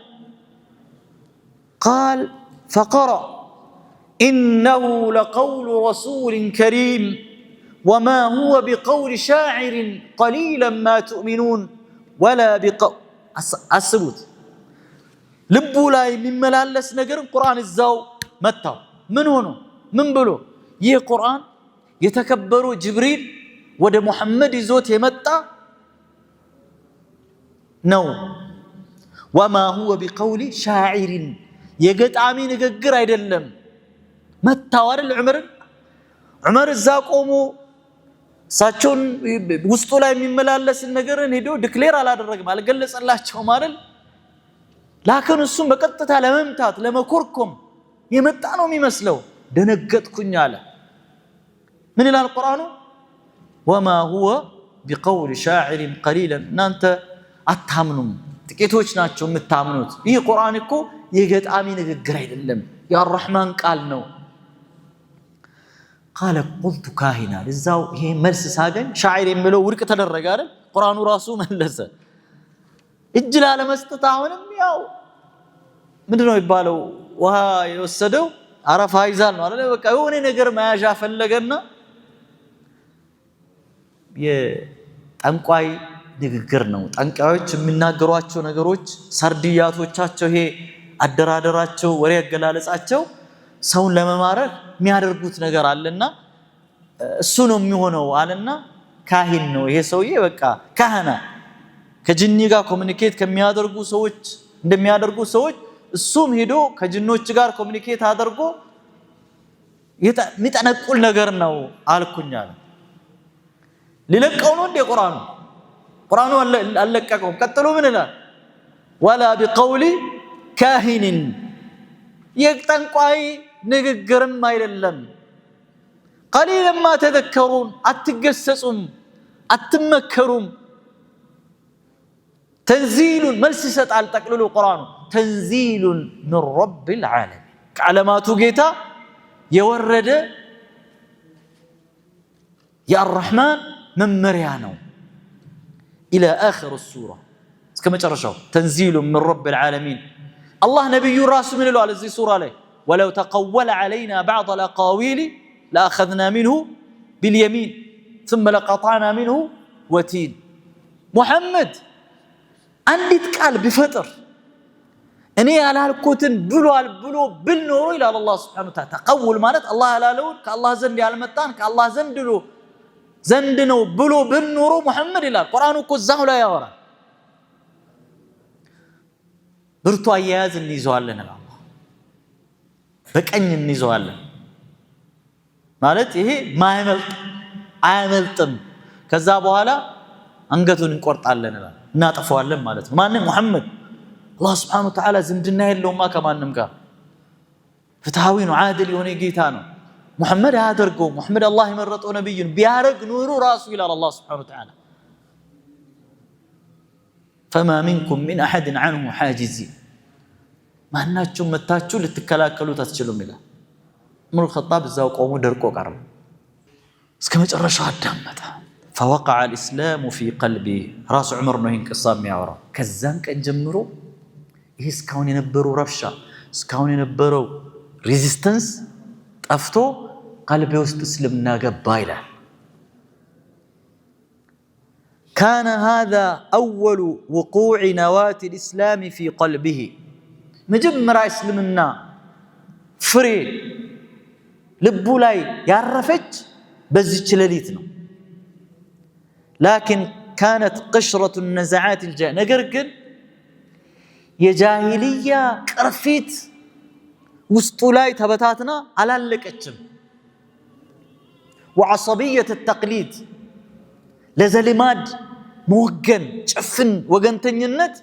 Speaker 1: قال فقرأ إنه لقول رسول كريم وما هو بقول شاعر قليلا ما تؤمنون ولا بقول السبوت لبو لا يملالس ነገር ቁርአን እዛው መጣው ምን ሆኖ ምን ብሎ ይህ ቁርአን የተከበሩ ጅብሪል ወደ ሙሐመድ ይዞት የመጣ ነው وما هو بقول شاعر የገጣሚ ንግግር አይደለም መጣው አይደል ዑመር እዛ ቆሞ ሳቸውን ውስጡ ላይ የሚመላለስ ነገርን ሄዶ ዲክሌር አላደረገም አልገለጸላቸውም አይደል ላከን እሱም በቀጥታ ለመምታት ለመኮርኮም የመጣ ነው የሚመስለው ደነገጥኩኝ አለ ምን ይላል ቁርአኑ وما هو بقول شاعر قليلا እናንተ አታምኑም ጥቂቶች ናቸው የምታምኑት ይህ ቁርአን እኮ የገጣሚ ንግግር አይደለም ያ الرحمن ቃል ነው قال قلت كاهنا እዛው ይሄ መልስ ሳገኝ ሻዒር የሚለው ውድቅ ተደረገ አይደል ቁርአኑ ራሱ መለሰ እጅላ ለመስጠት አሁንም ያው ምንድነው ይባለው ውሃ የወሰደው አረፋ ይዛል ነው አይደል በቃ የሆነ ነገር መያዣ ፈለገና የጠንቋይ ንግግር ነው ጠንቋዮች የሚናገሯቸው ነገሮች ሰርዲያቶቻቸው ይሄ አደራደራቸው ወሬ ያገላለጻቸው ሰውን ለመማረክ የሚያደርጉት ነገር አለና እሱ ነው የሚሆነው አለና ካህን ነው ይሄ ሰውዬ በቃ ካህና ከጅኒ ጋር ኮሙኒኬት ከሚያደርጉ ሰዎች እንደሚያደርጉ ሰዎች እሱም ሄዶ ከጅኖች ጋር ኮሙኒኬት አድርጎ የሚጠነቁል ነገር ነው አልኩኝ አለ ሊለቀው ነው እንደ ቁርአኑ አለቀቀው ቀጥሎ ምን ይላል ولا بقول كاهن የጠንቋይ ንግግርም አይደለም قليلا ما تذكرون አትገሰጹም አትመከሩም تنزيل መልስ ይሰጣል ጠቅልሎ ቁርአኑ تنزيل من رب العالمين ከዓለማቱ ጌታ የወረደ يا الرحمن መመሪያ ነው الى اخر السوره እስከ መጨረሻው تنزيل من رب العالمين الله نبي راس من له على هذه سوره عليه ولو تقول علينا بعض الاقاويل لاخذنا منه باليمين ثم لقطعنا منه وتين محمد አንዲት ቃል ቢፈጥር እኔ ያላልኩትን ብሏል ብሎ ብልኖር ይላል አላህ Subhanahu Wa Ta'ala ተቀውል ማለት አላህ ያላለው ከአላህ ዘንድ ያልመጣን ከአላህ ዘንድ ነው ብሎ ብልኖር ሙሐመድ ይላል ቁርአኑ እኮ እዛው ላይ ያወራል ብርቱ አያያዝ እንይዘዋለን አላህ በቀኝ እንይዘዋለን ማለት ይሄ አያመልጥም ከዛ በኋላ አንገቱን እንቆርጣለን አላህ እናጠፋዋለን ማለት ነው ማንም ሙሐመድ አላህ Subhanahu Wa Ta'ala ዝምድና የለውማ ከማንም ጋር ፍትሃዊ ነው ዓድል የሆነ ጌታ ነው ሙሐመድ ያደርገው ሙሐመድ አላህ የመረጠው ነብይ ቢያረግ ኑሩ ራሱ ይላል አላህ Subhanahu Wa Ta'ala فما منكم من احد عنه حاجزين ማናችሁ መታችሁ ልትከላከሉት አትችሉም ይላል ዑመር ኸጣብ እዛው ቆሞ ደርቆ ቀረ እስከ መጨረሻው አዳመጠ فوقع الإسلام في قلبي راس عمر ነው ይህን ቅሳ የሚያወራው ከዛን ቀን ጀምሮ ይሄ እስካሁን የነበረው ረብሻ እስካሁን የነበረው ሬዚስተንስ ጠፍቶ قلبي ውስጥ እስልምና ገባ ይላል كان هذا أول وقوع نواة الإسلام في قلبه مجمرا اسلمنا فري لبو لاي يعرفت بزيج لليت ነው لكن كانت قشرة النزعات الجاهلية نقرقن يا جاهلية كرفيت وسطولاي تبتاتنا على اللقتشم وعصبية التقليد لزلماد موقن شفن وقنتنينت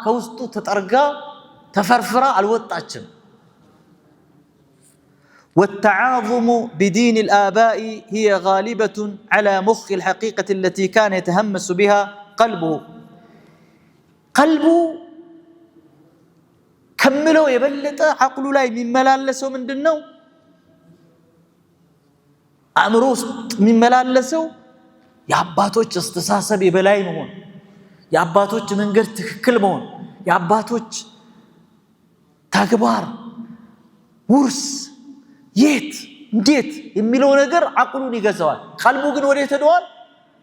Speaker 1: كوسطو تترقى تفرفرا على الوطاتشم والتعاظم بدين الآباء هي غالبة على مخ الحقيقة التي كان يتهمس بها قلبه كملوا يبلط عقله لا يملالسو ምንድነው አእምሮ ውስጥ የሚመላለሰው የአባቶች አስተሳሰብ የበላይ መሆን የአባቶች መንገድ ትክክል መሆን የአባቶች ተግባር ውርስ የት እንዴት የሚለው ነገር አቅሉን ይገዛዋል ቀልቡ ግን ወደ ተደዋል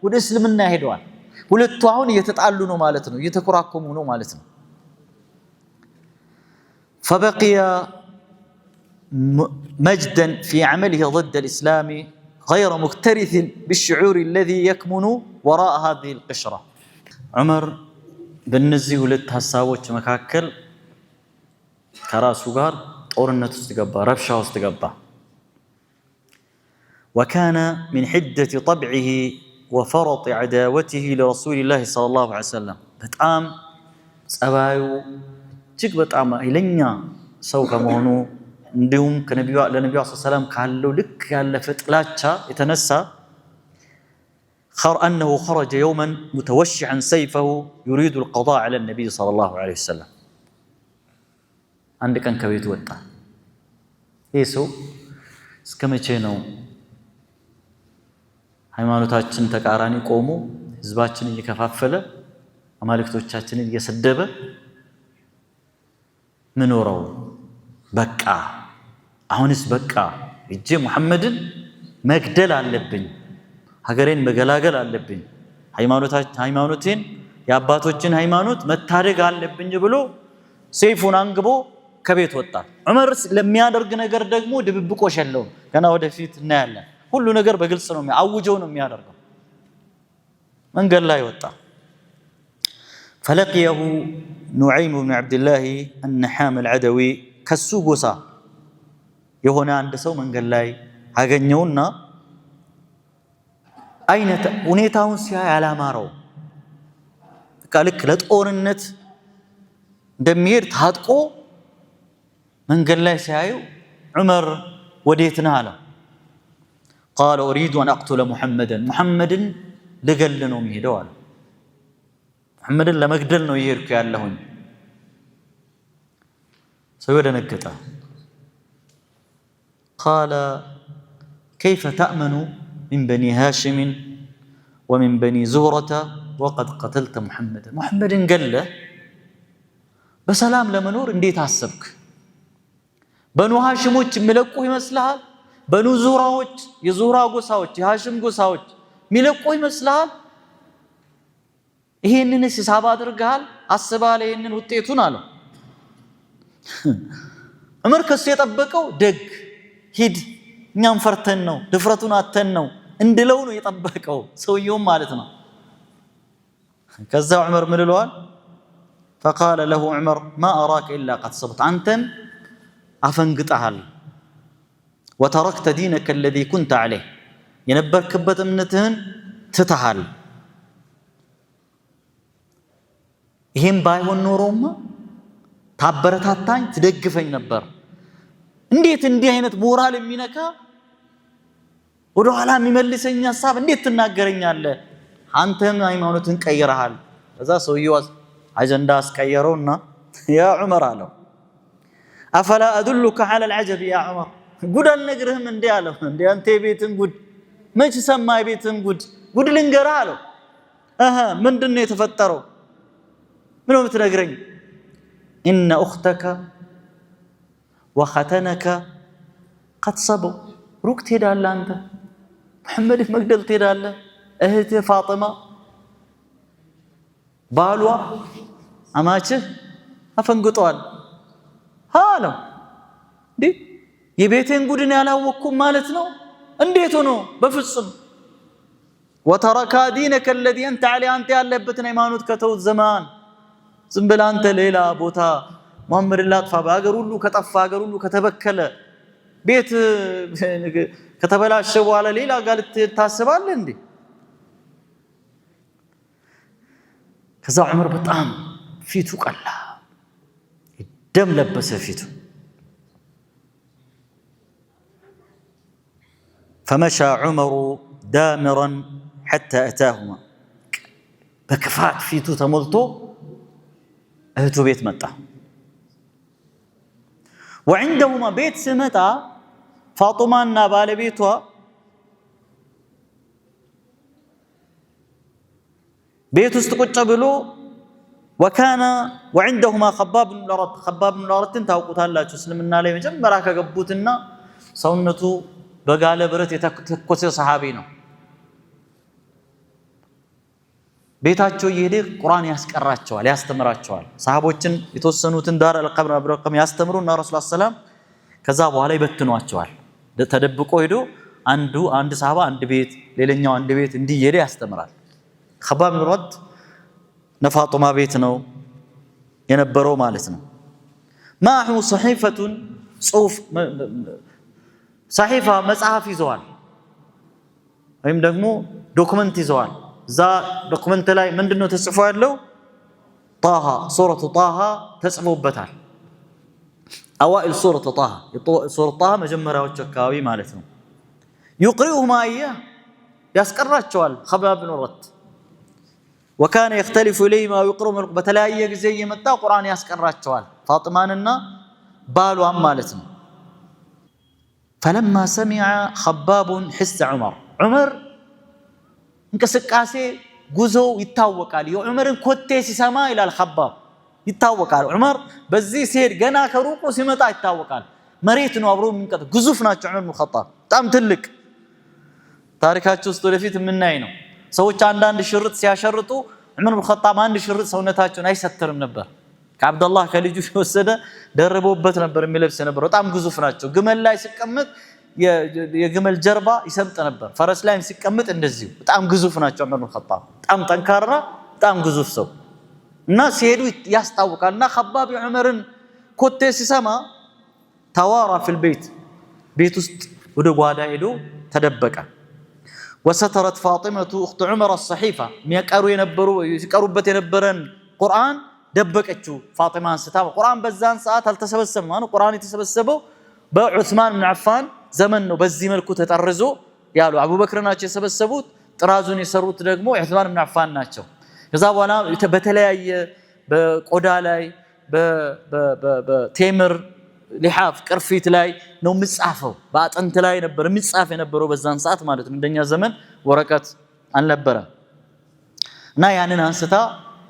Speaker 1: ወደ እስልምና ሄደዋል ሁለቱ አሁን እየተጣሉ ነው ማለት ነው እየተኮራኮሙ ነው ማለት ነው فبقي مجدا في عمله ضد الإسلام غير مكترث بالشعور الذي يكمن وراء هذه القشرة عمر بالنزي ሁለት ሐሳቦች መካከል ከራሱ ጋር ጦርነት ውስጥ ገባ ረብሻ ውስጥ ገባ وكان من حدة طبعه وفرط عداوته لرسول الله صلى الله عليه وسلم በጣም ጸባዩ እጅግ በጣም ኃይለኛ ሰው ከመሆኑ እንዲሁም ለነብዩ ሰለላሁ ዐለይሂ ወሰለም ካለው ልክ ያለፈ ጥላቻ የተነሳ أنه خرج يوما متوشعا سيفه يريد القضاء على النبي صلى الله عليه وسلم عند كان كبيت وطا يسوع እስከ መቼ ነው ሃይማኖታችን ተቃራኒ ቆሞ ህዝባችን እየከፋፈለ አማልክቶቻችንን እየሰደበ ምንኖረው በቃ አሁንስ በቃ እጄ መሐመድን መግደል አለብኝ ሀገሬን መገላገል አለብኝ ሃይማኖቴን የአባቶችን ሃይማኖት መታደግ አለብኝ ብሎ ሰይፉን አንግቦ ከቤት ወጣ ዑመር ለሚያደርግ ነገር ደግሞ ድብብቆሽ የለውም ገና ወደፊት እናያለን ሁሉ ነገር በግልጽ ነው አውጆው ነው የሚያደርገው መንገድ ላይ ወጣ فلقيه نعيم بن عبد الله النحام العدوي كسو ጎሳ የሆነ አንድ ሰው መንገድ ላይ አገኘውና አይነት ሁኔታውን ሲያይ አላማረው ልክ ለጦርነት እንደሚሄድ ታጥቆ መንገድ ላይ ሲያዩ ዑመር ወዴት ነህ አለ قال اريد ان اقتل محمدا ልገል ነው የሚሄደው አለ محمدን ለመግደል ነው ይሄድኩ ያለሁኝ ሰው ደነገጠ قال كيف تأمن من بني هاشم ومن بني زهرة وقد قتلت محمدን ገለ በሰላም ለመኖር እንዴት አሰብክ በኑ ሃሽሞች የሚለቁ ይመስልሃል በኑ ዙራዎች የዙራ ጎሳዎች የሃሽም ጎሳዎች የሚለቁ ይመስልሃል ይሄንን ሂሳብ አድርገሃል አስባለ ይሄንን ውጤቱን አለ ዑመር ከሱ የጠበቀው ደግ ሂድ እኛም ፈርተን ነው ድፍረቱን አተን ነው እንድለው ነው የጠበቀው ሰውየው ማለት ነው ከዛ ዑመር ምን ይለዋል فقال له عمر ما أراك إلا قد صبت أنتن أفنقطሃል وتركت دينك الذي كنت عليه የነበርክበት እምነትህን ትተሃል ይሄን ባይሆን ኖሮማ ታበረታታኝ ትደግፈኝ ነበር እንዴት እንዲህ አይነት ሞራል የሚነካ ወደ ኋላ የሚመልሰኝ ሐሳብ እንዴት ትናገረኛለህ አንተም ሃይማኖትን ቀይረሃል ከዛ ሰውየው አጀንዳ አስቀየረውና ያ ዑመር አለው أفلا أدلك على العجب يا عمر قد النقرهم من دياله أنت بيتن قد ما يسمى بيتن قد لنقراله من دنيا تفتروا منو متنقرين إن أختك وختنك قد صبوا روك تيدال أنت محمد مقدل تيدال أهتي فاطمة بالوا أماشه أفنقطوال هالو دي يبيتين قدني على وكم مالتنا انديتونو بفصل وترك دينك الذي أنت عليه أنت على بتنا إيمانوت كتوت زمان زنبل أنت ليلة بوتا مؤمر الله طفا أقرولو كتفا أقرولو كتبكلا بيت كتبلا الشبو على ليلة قالت تاسبال لندي كذا عمر بطعم فيتو قلا دم لبس فيتو فمشى عمر دامرا حتى أتاهما بكفات فيتو تملتو أهتو بيت متى وعندهما بيت سمتا فاطمة النابال بيتها بيت استقجبلو وكان وعندهما خباب بن الأرت تاوقوتان لا تسلمنا عليه مجمرا كغبوتنا سونتو بقال برت يتكوس صحابينا بيتاچو يهدي قرآن ያስቀራቸዋል ያስተምራቸዋል ሰሃቦችን የተወሰኑትን ዳር القبر አብረቀም ያስተምሩና ረሱል ሰላም ከዛ በኋላ ይበትኗቸዋል ተደብቆ ሄዶ አንድ ሰሃባ አንድ ቤት ሌላኛው አንድ ቤት እንዲየደ ያስተምራል خباب بن الأرت ነፋጡማ ቤት ነው የነበረው ማለት ነው معه صحيفة صوف صحيفة መጽሐፍ ይዘዋል ወይም ደግሞ ዶክመንት ይዘዋል ዛ ዶክመንት ላይ ምንድነው ተጽፎ ያለው طه سورة طه ተጽፎበታል اوائل سورة طه سورة طه መጀመሪያዎቹ አካባቢ ማለት ነው يقرئهما اياه ያስቀራቸዋል خباب بن الأرت وكان يختلف إليهما ويقرأ بتلاقي ጊዜ የመጣ ቁርአን ያስቀራቸዋል ፋጢማንና ባሏን ማለት ነው فلما سمع خباب حس عمر እንቅስቃሴ ጉዞው ይታወቃል የዑመርን ኮቴ ሲሰማ ይላል خباب ይታወቃል ዑመር በዚህ ሲሄድ ገና ከሩቁ ሲመጣ ይታወቃል መሬት ነው አብሮ የሚንቀጥ ግዙፍ ናቸው ዑመር ኢብኑ ኸጣብ በጣም ትልቅ ታሪካቸው ውስጥ ወደፊት የምናይ ነው ሰዎች አንዳንድ ሽርጥ ሲያሸርጡ ዑመር ኢብኑ ኸጣብ አንድ ሽርጥ ሰውነታቸውን አይሰተርም ነበር ከአብዱላህ ከልጁ ወሰደ ደርቦበት ነበር የሚለብስ ነበር በጣም ግዙፍ ናቸው ግመል ላይ ሲቀመጥ የግመል ጀርባ ይሰምጥ ነበር ፈረስ ላይ ሲቀመጥ እንደዚሁ በጣም ግዙፍ ናቸው ዑመር ኢብኑ ኸጣብ በጣም ጠንካራ በጣም ግዙፍ ሰው እና ሲሄዱ ያስታውቃልና خباب ዑመርን ኮቴ ሲሰማ ተዋራ في البيت ቤት ውስጥ ወደ ጓዳ ሄዶ ተደበቀ وسترت فاطمة أخت عمر الصحيفة يقروا የነበረን ቁርአን ደበቀችው ፋጢማን ስታው ቁርአን በዛን ሰዓት አልተሰበሰበም ማለት ቁርአን የተሰበሰበው በዑስማን ኢብኑ አፋን ዘመን ነው በዚህ መልኩ ተጠርዞ ያሉ አቡበክር ናቸው የሰበሰቡት ጥራዙን የሰሩት ደግሞ ዑስማን ኢብኑ አፋን ናቸው ከዛ በኋላ በተለያየ በቆዳ ላይ በቴምር ሊሐፍ ቅርፊት ላይ ነው ምጻፈው በአጥንት ላይ ነበር ምጻፍ የነበረው በዛን ሰዓት ማለት ነው እንደኛ ዘመን ወረቀት አልነበረ እና ያንን አንስታ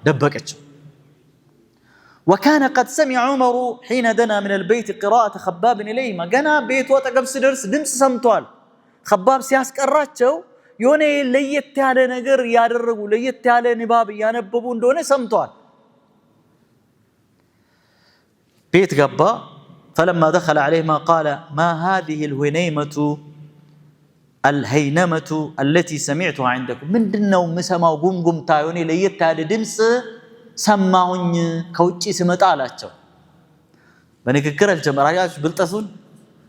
Speaker 1: ደበቀችው وكان قد سمع عمر حين دنا من البيت قراءة خباب إليهما جنا بيت وتقب سدرس دمس سمتوال خباب ሲያስቀራቸው የሆነ ለየት ያለ ነገር ያደረጉ ለየት ያለ ንባብ ያነበቡ እንደሆነ ሰምተዋል بيت ገባ فلما دخل عليهما قال ما هذه الهينمة التي سمعتها عندكم ምንድነው መስማው ጉምጉምታ የሆነ ለየት ያለ ድምጽ ሰማሁኝ ከውጪ ሲመጣ አላቸው በንግግር አልጀመራያችሁ ብልጠሱን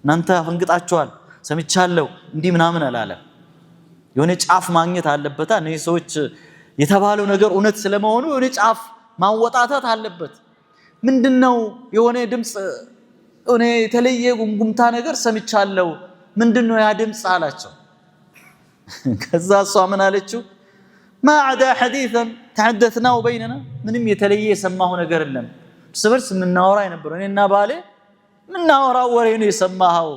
Speaker 1: እናንተ አፈንግጣችኋል ሰምቻለሁ እንዲህ ምናምን አላለ የሆነ ጫፍ ማግኘት አለበት እነዚህ ሰዎች የተባለው ነገር እውነት ስለመሆኑ የሆነ ጫፍ ማወጣታት አለበት ምንድነው የሆነ ድምጽ እኔ የተለየ ጉምጉምታ ነገር ሰምቻለሁ ምንድነው ያ ድምጽ አላቸው ከዛ እሷ ምን አለችው ما عدا حديثا تحدثناه بيننا ምንም የተለየ የሰማሁ ነገር የለም ስብርስ ምናወራ የነበረው እኔና ባሌ ምናወራው ወሬ ነው የሰማኸው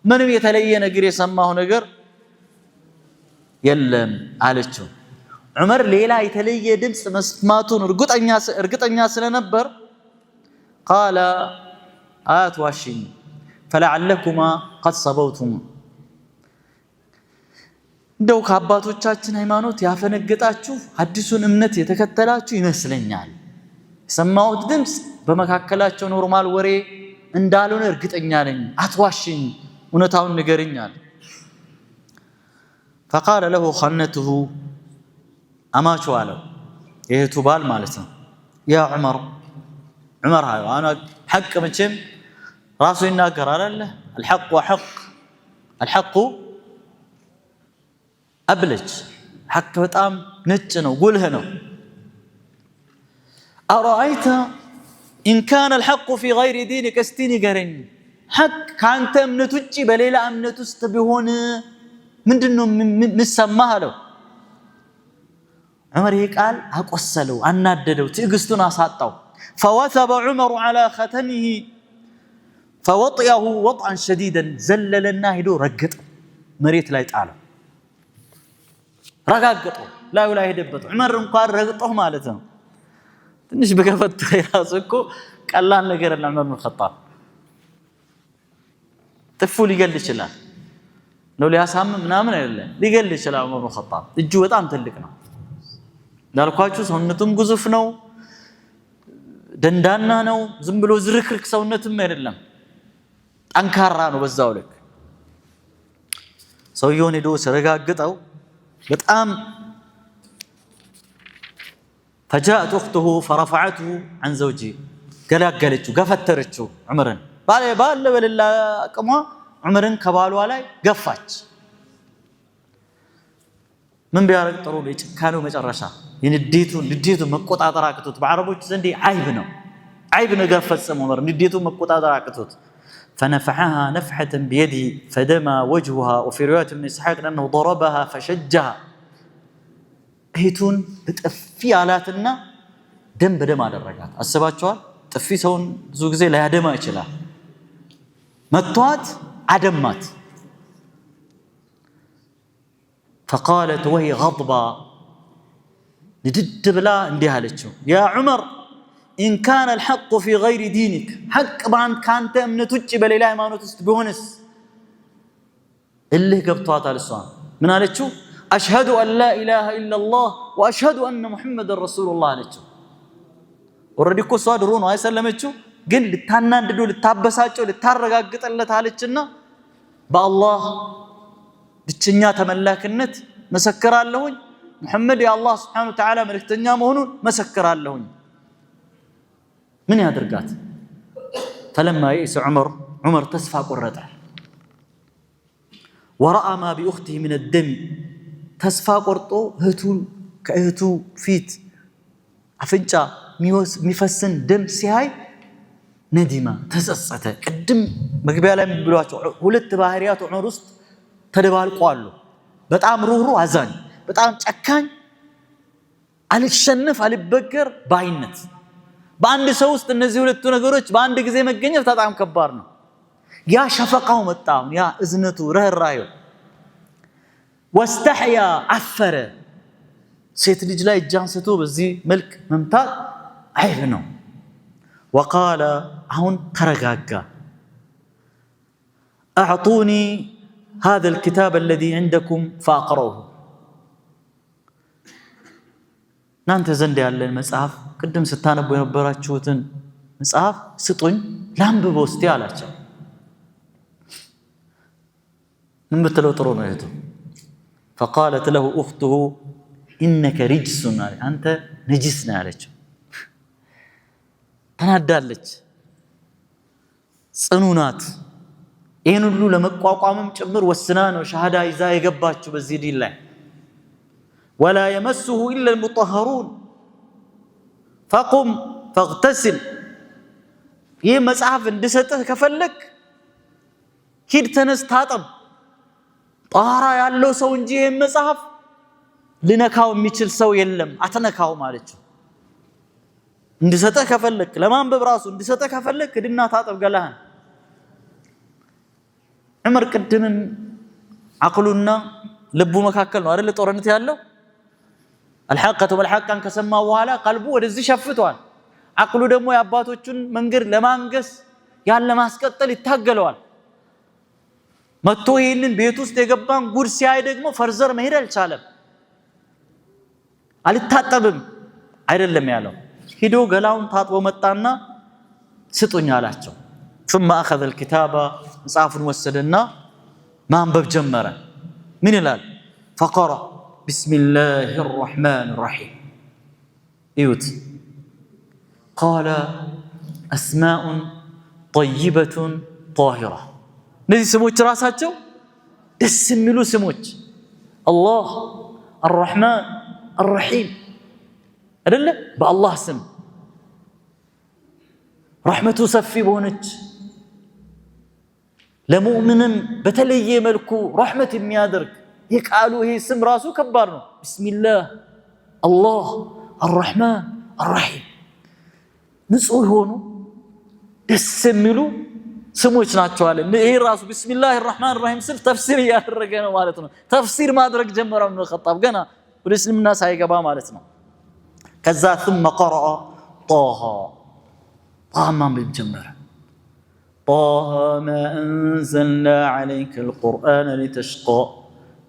Speaker 1: ምንም የተለየ ነገር የሰማው ነገር የለም አለችው ዑመር ሌላ የተለየ ድምጽ መስማቱን እርግጠኛ ስለነበር قال አትዋሽኝ فلعلكما قد صبوتم እንደው ከአባቶቻችን ሃይማኖት ያፈነገጣችሁ አዲሱን እምነት የተከተላችሁ ይመስለኛል የሰማሁት ድምጽ በመካከላቸው ኖርማል ወሬ እንዳልሆነ እርግጠኛ ነኝ አትዋሽኝ እውነታውን ንገረኛል فقال له خنته أماچو አለው የእህቱ ባል ማለት ነው ያ ዑመር انا حق መቼም ራሱ ይናገራል አይደል الحق وحق الحق أبلج حق በጣም ነጭ ነው ጉልህ ነው أرأيت إن كان الحق في غير دينك استني قرن حق كانت እምነት ውጪ በሌላ እምነት ውስጥ ቢሆን ምንድነው ምሰማህ ለው عمر يقال አቆሰለው አናደደው ትዕግስቱን አሳጣው فوثب عمر على ختنه فوطئه وطئا شديدا زللنا ሄዶ ረገጠ መሬት ላይ ጣለው ረጋገጠው ላዩ ላይ ሄደበት ዑመር እንኳን ረግጠው ማለት ነው ትንሽ በከፈት ራሱ እኮ ቀላል ነገር አይደለም ዑመር ኢብኑ ኸጣብ ጥፉ ሊገል ይችላል ነው ሊያሳምም ምናምን አይደለም ሊገል ይችላል ዑመር ኢብኑ ኸጣብ እጁ በጣም ትልቅ ነው ዳልኳችሁ ሰውነቱም ግዙፍ ነው ደንዳና ነው ዝም ብሎ ዝርክርክ ሰውነትም አይደለም ጠንካራ ነው በዛው ልክ ሰውየውን ሄዶ ሲረጋግጠው በጣም فجاءت اخته فرفعته عن زوجي ገላገለችው ገፈተረችው ዑመርን ባለ በለላ አቅሟ ዑመርን ከባሏ ላይ ገፋች ምን ቢያረግ ጥሩ ነው የጭካኔው መጨረሻ ንዴቱ መቆጣጠር አቅቶት በአረቦች ዘንድ አይብ ነገር ፈጸመ ዑመር ንዴቱ መቆጣጠር አቅቶት فنفعها نفحة بيده فدمى وجهها وفي رواية ابن إسحاق أنه ضربها فشجها هيتون بتأفي آلاتنا دم بدم على الرجال السبات شوال تأفي سون زوج زي لا يدم إيشلا متوات عدمات فقالت وهي غضبة ندد بلا انديها لتشو يا عمر إن كان الحق في غير دينك حق بان كانت من توجي بلا ما نتستبونس اللي قبطات على السؤال من قالتشو أشهد أن لا إله إلا الله وأشهد أن محمد رسول الله لتشو ورديكو صادرون وهي سلمتشو قل لتهنان ددو لتابساتشو لتارقاقت اللي تعالتشنا بالله بتشنيا تملاكنت مسكر اللهون محمد يا الله سبحانه وتعالى ملكتنيا مهنون مسكر اللهون من يادرقات فلما يئس عمر تسفى قرته ورأى ما بأخته من الدم تسفى قرطو هتو فيت عفنجا ميفسن دم سيهاي ندمة تسسته قدم مقبيا لا يبلواቸው ሁለት ባህሪያት ዑመር ውስጥ ተደባልቋሉ በጣም ሩህሩ አዛኝ በጣም ጨካኝ አልሸነፍ አልበገር ባይነት በአንድ ሰው ውስጥ እነዚህ ሁለቱ ነገሮች በአንድ ጊዜ መገኘት በጣም ከባድ ነው ያ ሸፈቃው መጣው ያ እዝነቱ ረህራዩ واستحيا عفر ሴት ልጅ ላይ ጃንስቶ በዚህ መልክ መምታት አይብ ነው وقال አሁን ተረጋጋ اعطوني هذا الكتاب الذي عندكم فاقرؤه እናንተ ዘንድ ያለን መጽሐፍ ቅድም ስታነቡ የነበራችሁትን መጽሐፍ ስጡኝ ላንብበው እስቲ አላቸው ምን ብትለው ጥሩ ነው እህቱ فقالت له اخته انك رجس انت نجس ነው ያለችው ተናዳለች ጽኑናት ይሄን ሁሉ ለመቋቋምም ጭምር ወስና ነው ሻሃዳ ይዛ የገባችው በዚህ ዲን ላይ ولا يمسه الا المطهرون فقم فاغتسل ይህ መጽሐፍ እንድሰጥህ ከፈለክ ሂድ ተነስ ታጠብ ጣራ ያለው ሰው እንጂ ይህ መጽሐፍ ልነካው የሚችል ሰው የለም አትነካው ማለችው እንድሰጥህ ከፈለክ ለማንበብ ራሱ እንድሰጥህ ከፈለክ ሂድና ታጠብ ገላህን ዑመር ቅድምን አቅሉና ልቡ መካከል ነው አይደል ጦርነት ያለው الحقة والحقን ከሰማ በኋላ ቀልቡ ወደዚህ ሸፍቷል አቅሉ ደግሞ የአባቶቹን መንገድ ለማንገስ ያለ ማስቀጠል ይታገለዋል መጥቶ ይሄንን ቤት ውስጥ የገባን ጉድ ሲያይ ደግሞ ፈርዘር መሄድ አልቻለም አልታጠብም አይደለም ያለው ሄዶ ገላውን ታጥቦ መጣና ስጡኝ አላቸው ثم اخذ الكتاب መጽሐፉን ወሰደና ማንበብ ጀመረ ምን ይላል فقرأ بسم الله الرحمن الرحيم ايوت قال اسماء طيبة طاهرة እነዚህ ስሞች ራሳቸው ደስ የሚሉ ስሞች አላህ الرحمن الرحيم አይደለ በአላህ ስም ረህመቱ ሰፊ በሆነች ለሙእሚንም በተለየ መልኩ ረህመት የሚያደርግ ይቃሉ ይሄ ስም ራሱ ከባድ ነው ቢስሚላህ አላህ الرحمن الرحيم ንጹህ ሆኑ ደስ የሚሉ ስሞች ናቸው አለ ይሄ ራሱ ቢስሚላህ الرحمن الرحيم ስም ተፍሲር ያደረገ ነው ማለት ነው ተፍሲር ማድረግ ጀመረ ኢብኑ ኸጣብ ገና ወደ እስልምና ሳይገባ ማለት ነው ከዛ ثم قرأ طه طه بالجمر طه ما أنزلنا عليك القرآن لتشقى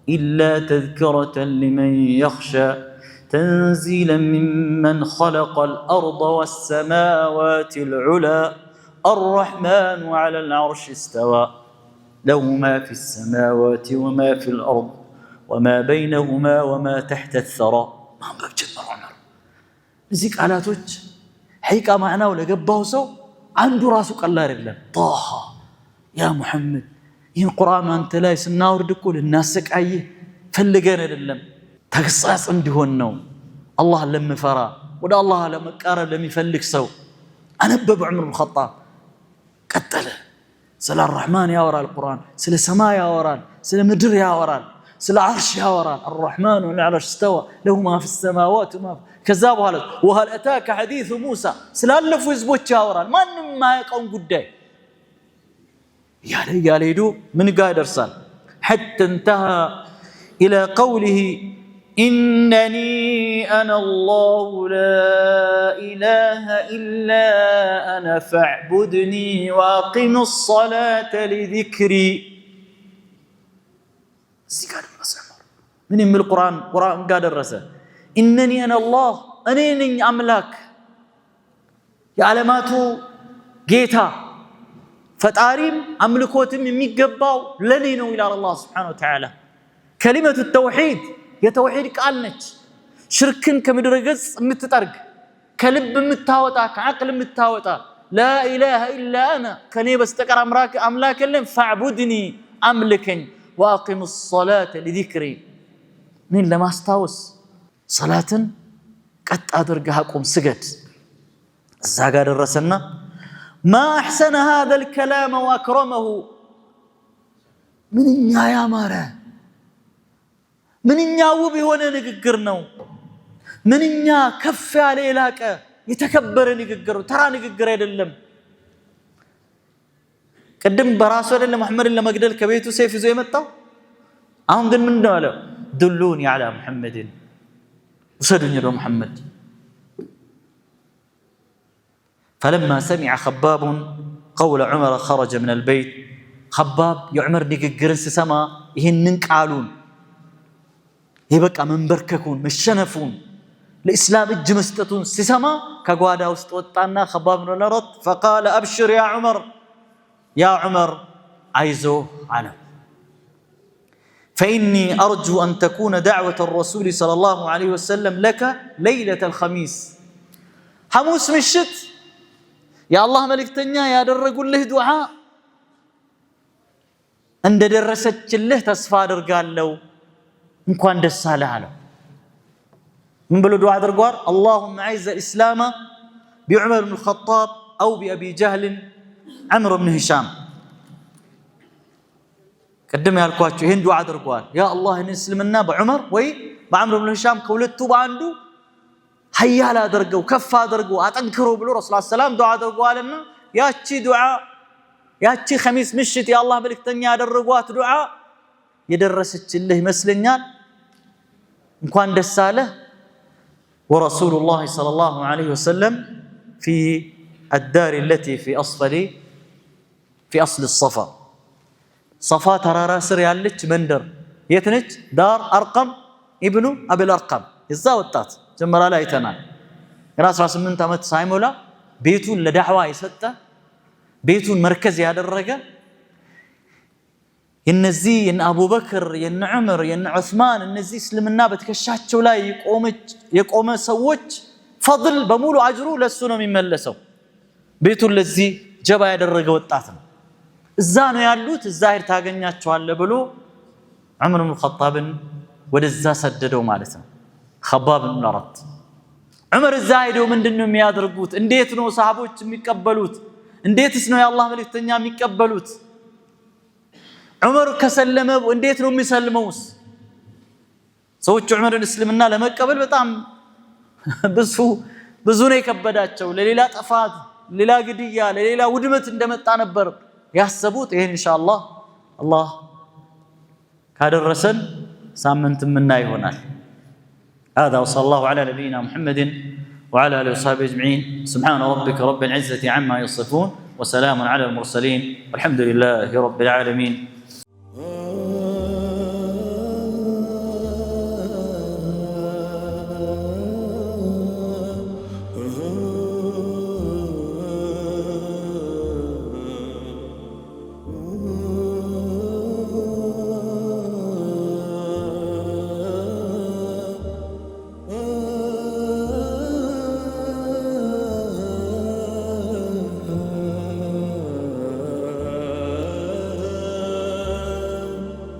Speaker 1: إلا تذكرة لمن يخشى تنزيلا ممن خلق الأرض والسماوات العلى الرحمن على العرش استوى له ما في السماوات وما في الأرض وما بينهما وما تحت الثرى ما بجمر عمر ذيك على توج حقيقة معناه لقبه سو عنده راسه قلار الله طه يا محمد ይህን ቁርአን አንተ ላይ ስናወርድ እኮ ልናሰቃይህ ፈልገን አይደለም ተግሳጽ እንዲሆን ነው አላህ ለምፈራ ወደ አላህ ለመቃረብ ለሚፈልግ ሰው አነበበ ዑመር ኢብኑ ኸጣብ ቀጠለ ስለ الرحمن ያወራል ቁርአን ስለ ሰማይ ያወራል ስለ ምድር ያወራል ስለ አርሽ ያወራል الرحمن على العرش استوى له ما في السماوات وما ከዛ በኋላ وهل اتاك حديث موسى ስላለፉ ህዝቦች ያወራል ማንንም ማያውቀውን ጉዳይ يا ليدو من قادر صار حتى انتهى إلى قوله إنني أنا الله لا إله إلا أنا فاعبدني وأقم الصلاة لذكري من القرآن قادر رسل إنني أنا الله أنني أملاك يا علاماته جيتا ፈጣሪም አምልኮትም የሚገባው ለኔ ነው ይላል አላህ Subhanahu Wa Ta'ala كلمة التوحيد የተውሂድ ቃል ነች ሽርክን ከምድረ ገጽ የምትጠርግ ከልብ የምታወጣ ከአቅል የምታወጣ لا إله إلا أنا ከኔ በስተቀር አምላክ የለም فاعبدني አምልከኝ وأقم الصلاة لذكري ምን ለማስታወስ ሰላትን ቀጥ አድርገህ አቁም ስገድ እዛ ጋር ደረሰና ما أحسن هذا الكلام وأكرمه منኛ ያማረ منኛ ውብ የሆነ ንግግር ነው منኛ ከፍ ያለ የላቀ የተከበረ ንግግር ተራ ንግግር አይደለም ቀደም በራሱ አይደለም መሐመድን ለመግደል ከቤቱ ሰይፍ ይዞ የመጣው አሁን ግን ምን ነው አለው دلوني على محمد وسدني له محمد فلما سمع خباب قول عمر خرج من البيت خباب يعمر نيغغرن سما ይሄንን ቃሉን ይበቃ መንበርከኩን መሸነፉን ለእስላም እጅ መስጠቱን ሲሰማ ከጓዳ ውስጥ ወጣና خباب ነው ለሮት فقال ابشر يا عمر አይዞ አለ فاني ارجو ان تكون دعوه الرسول صلى الله عليه وسلم لك ليله الخميس ሐሙስ ምሽት يا الله ملكتኛ ያደረጉልህ ዱዓ እንደደረሰችልህ ተስፋ አድርጋለሁ እንኳን ደስ አለህ አለው ምን ብሎ ዱዓ አድርጓል اللهم اعز الاسلام بعمر بن الخطاب او بابي جهل عمرو بن هشام قدم ያልኳችሁ ይሄን ዱዓ አድርጓል ያ الله እንስልምና በዑመር ወይ በአምር ብን ሂሻም ከሁለቱ በአንዱ ሀያል አድርገው ከፍ አድርገው አጠንክሮ ብሎ ረሱላህ ሰላም ዱዓ አድርጓልና ያቺ ዱዓ ያቺ ኸሚስ ምሽት የአላህ መልእክተኛ ያደረጓት ዱዓ የደረሰችልህ ይመስለኛል እንኳን ደስ አለህ ورسول الله صلى الله عليه وسلم في الدار التي في أصل الصفا صفا ترارا سر ያለች መንደር የት ነች ዳር አርቀም ኢብኑ አብል አርቀም እዛ ወጣት ጀመራ ላይ አይተናል ገና 18 ዓመት ሳይሞላ ቤቱን ለዳዕዋ የሰጠ ቤቱን መርከዝ ያደረገ እነዚህ የነ አቡበክር የነ ዑመር የነ ዑስማን እነዚህ እስልምና በትከሻቸው ላይ የቆመ ሰዎች ፈድል በሙሉ አጅሩ ለሱ ነው የሚመለሰው ቤቱን ለዚህ ጀባ ያደረገ ወጣት ነው እዛ ነው ያሉት እዛ ሄድ ታገኛቸዋለህ ብሎ ዑመር ኢብኑ ኸጣብን ወደዛ ሰደደው ማለት ነው ኸባብ ኢብኑ አራት ዑመር እዛ ሄደው ምንድነው የሚያደርጉት እንዴት ነው ሰሃቦች የሚቀበሉት እንዴትስ ነው የአላህ መልእክተኛ የሚቀበሉት ዑመር ከሰለመ እንዴት ነው የሚሰልመውስ ሰዎች ዑመርን እስልምና ለመቀበል በጣም ብዙ ነው የከበዳቸው ለሌላ ጥፋት ሌላ ግድያ ለሌላ ውድመት እንደመጣ ነበር ያሰቡት ይሄን ኢንሻአላህ አላህ ካደረሰን ሳምንት ምና ይሆናል هذا وصلى الله على نبينا محمد وعلى اله وصحبه اجمعين سبحان ربك رب العزة عما يصفون وسلام على المرسلين والحمد لله رب العالمين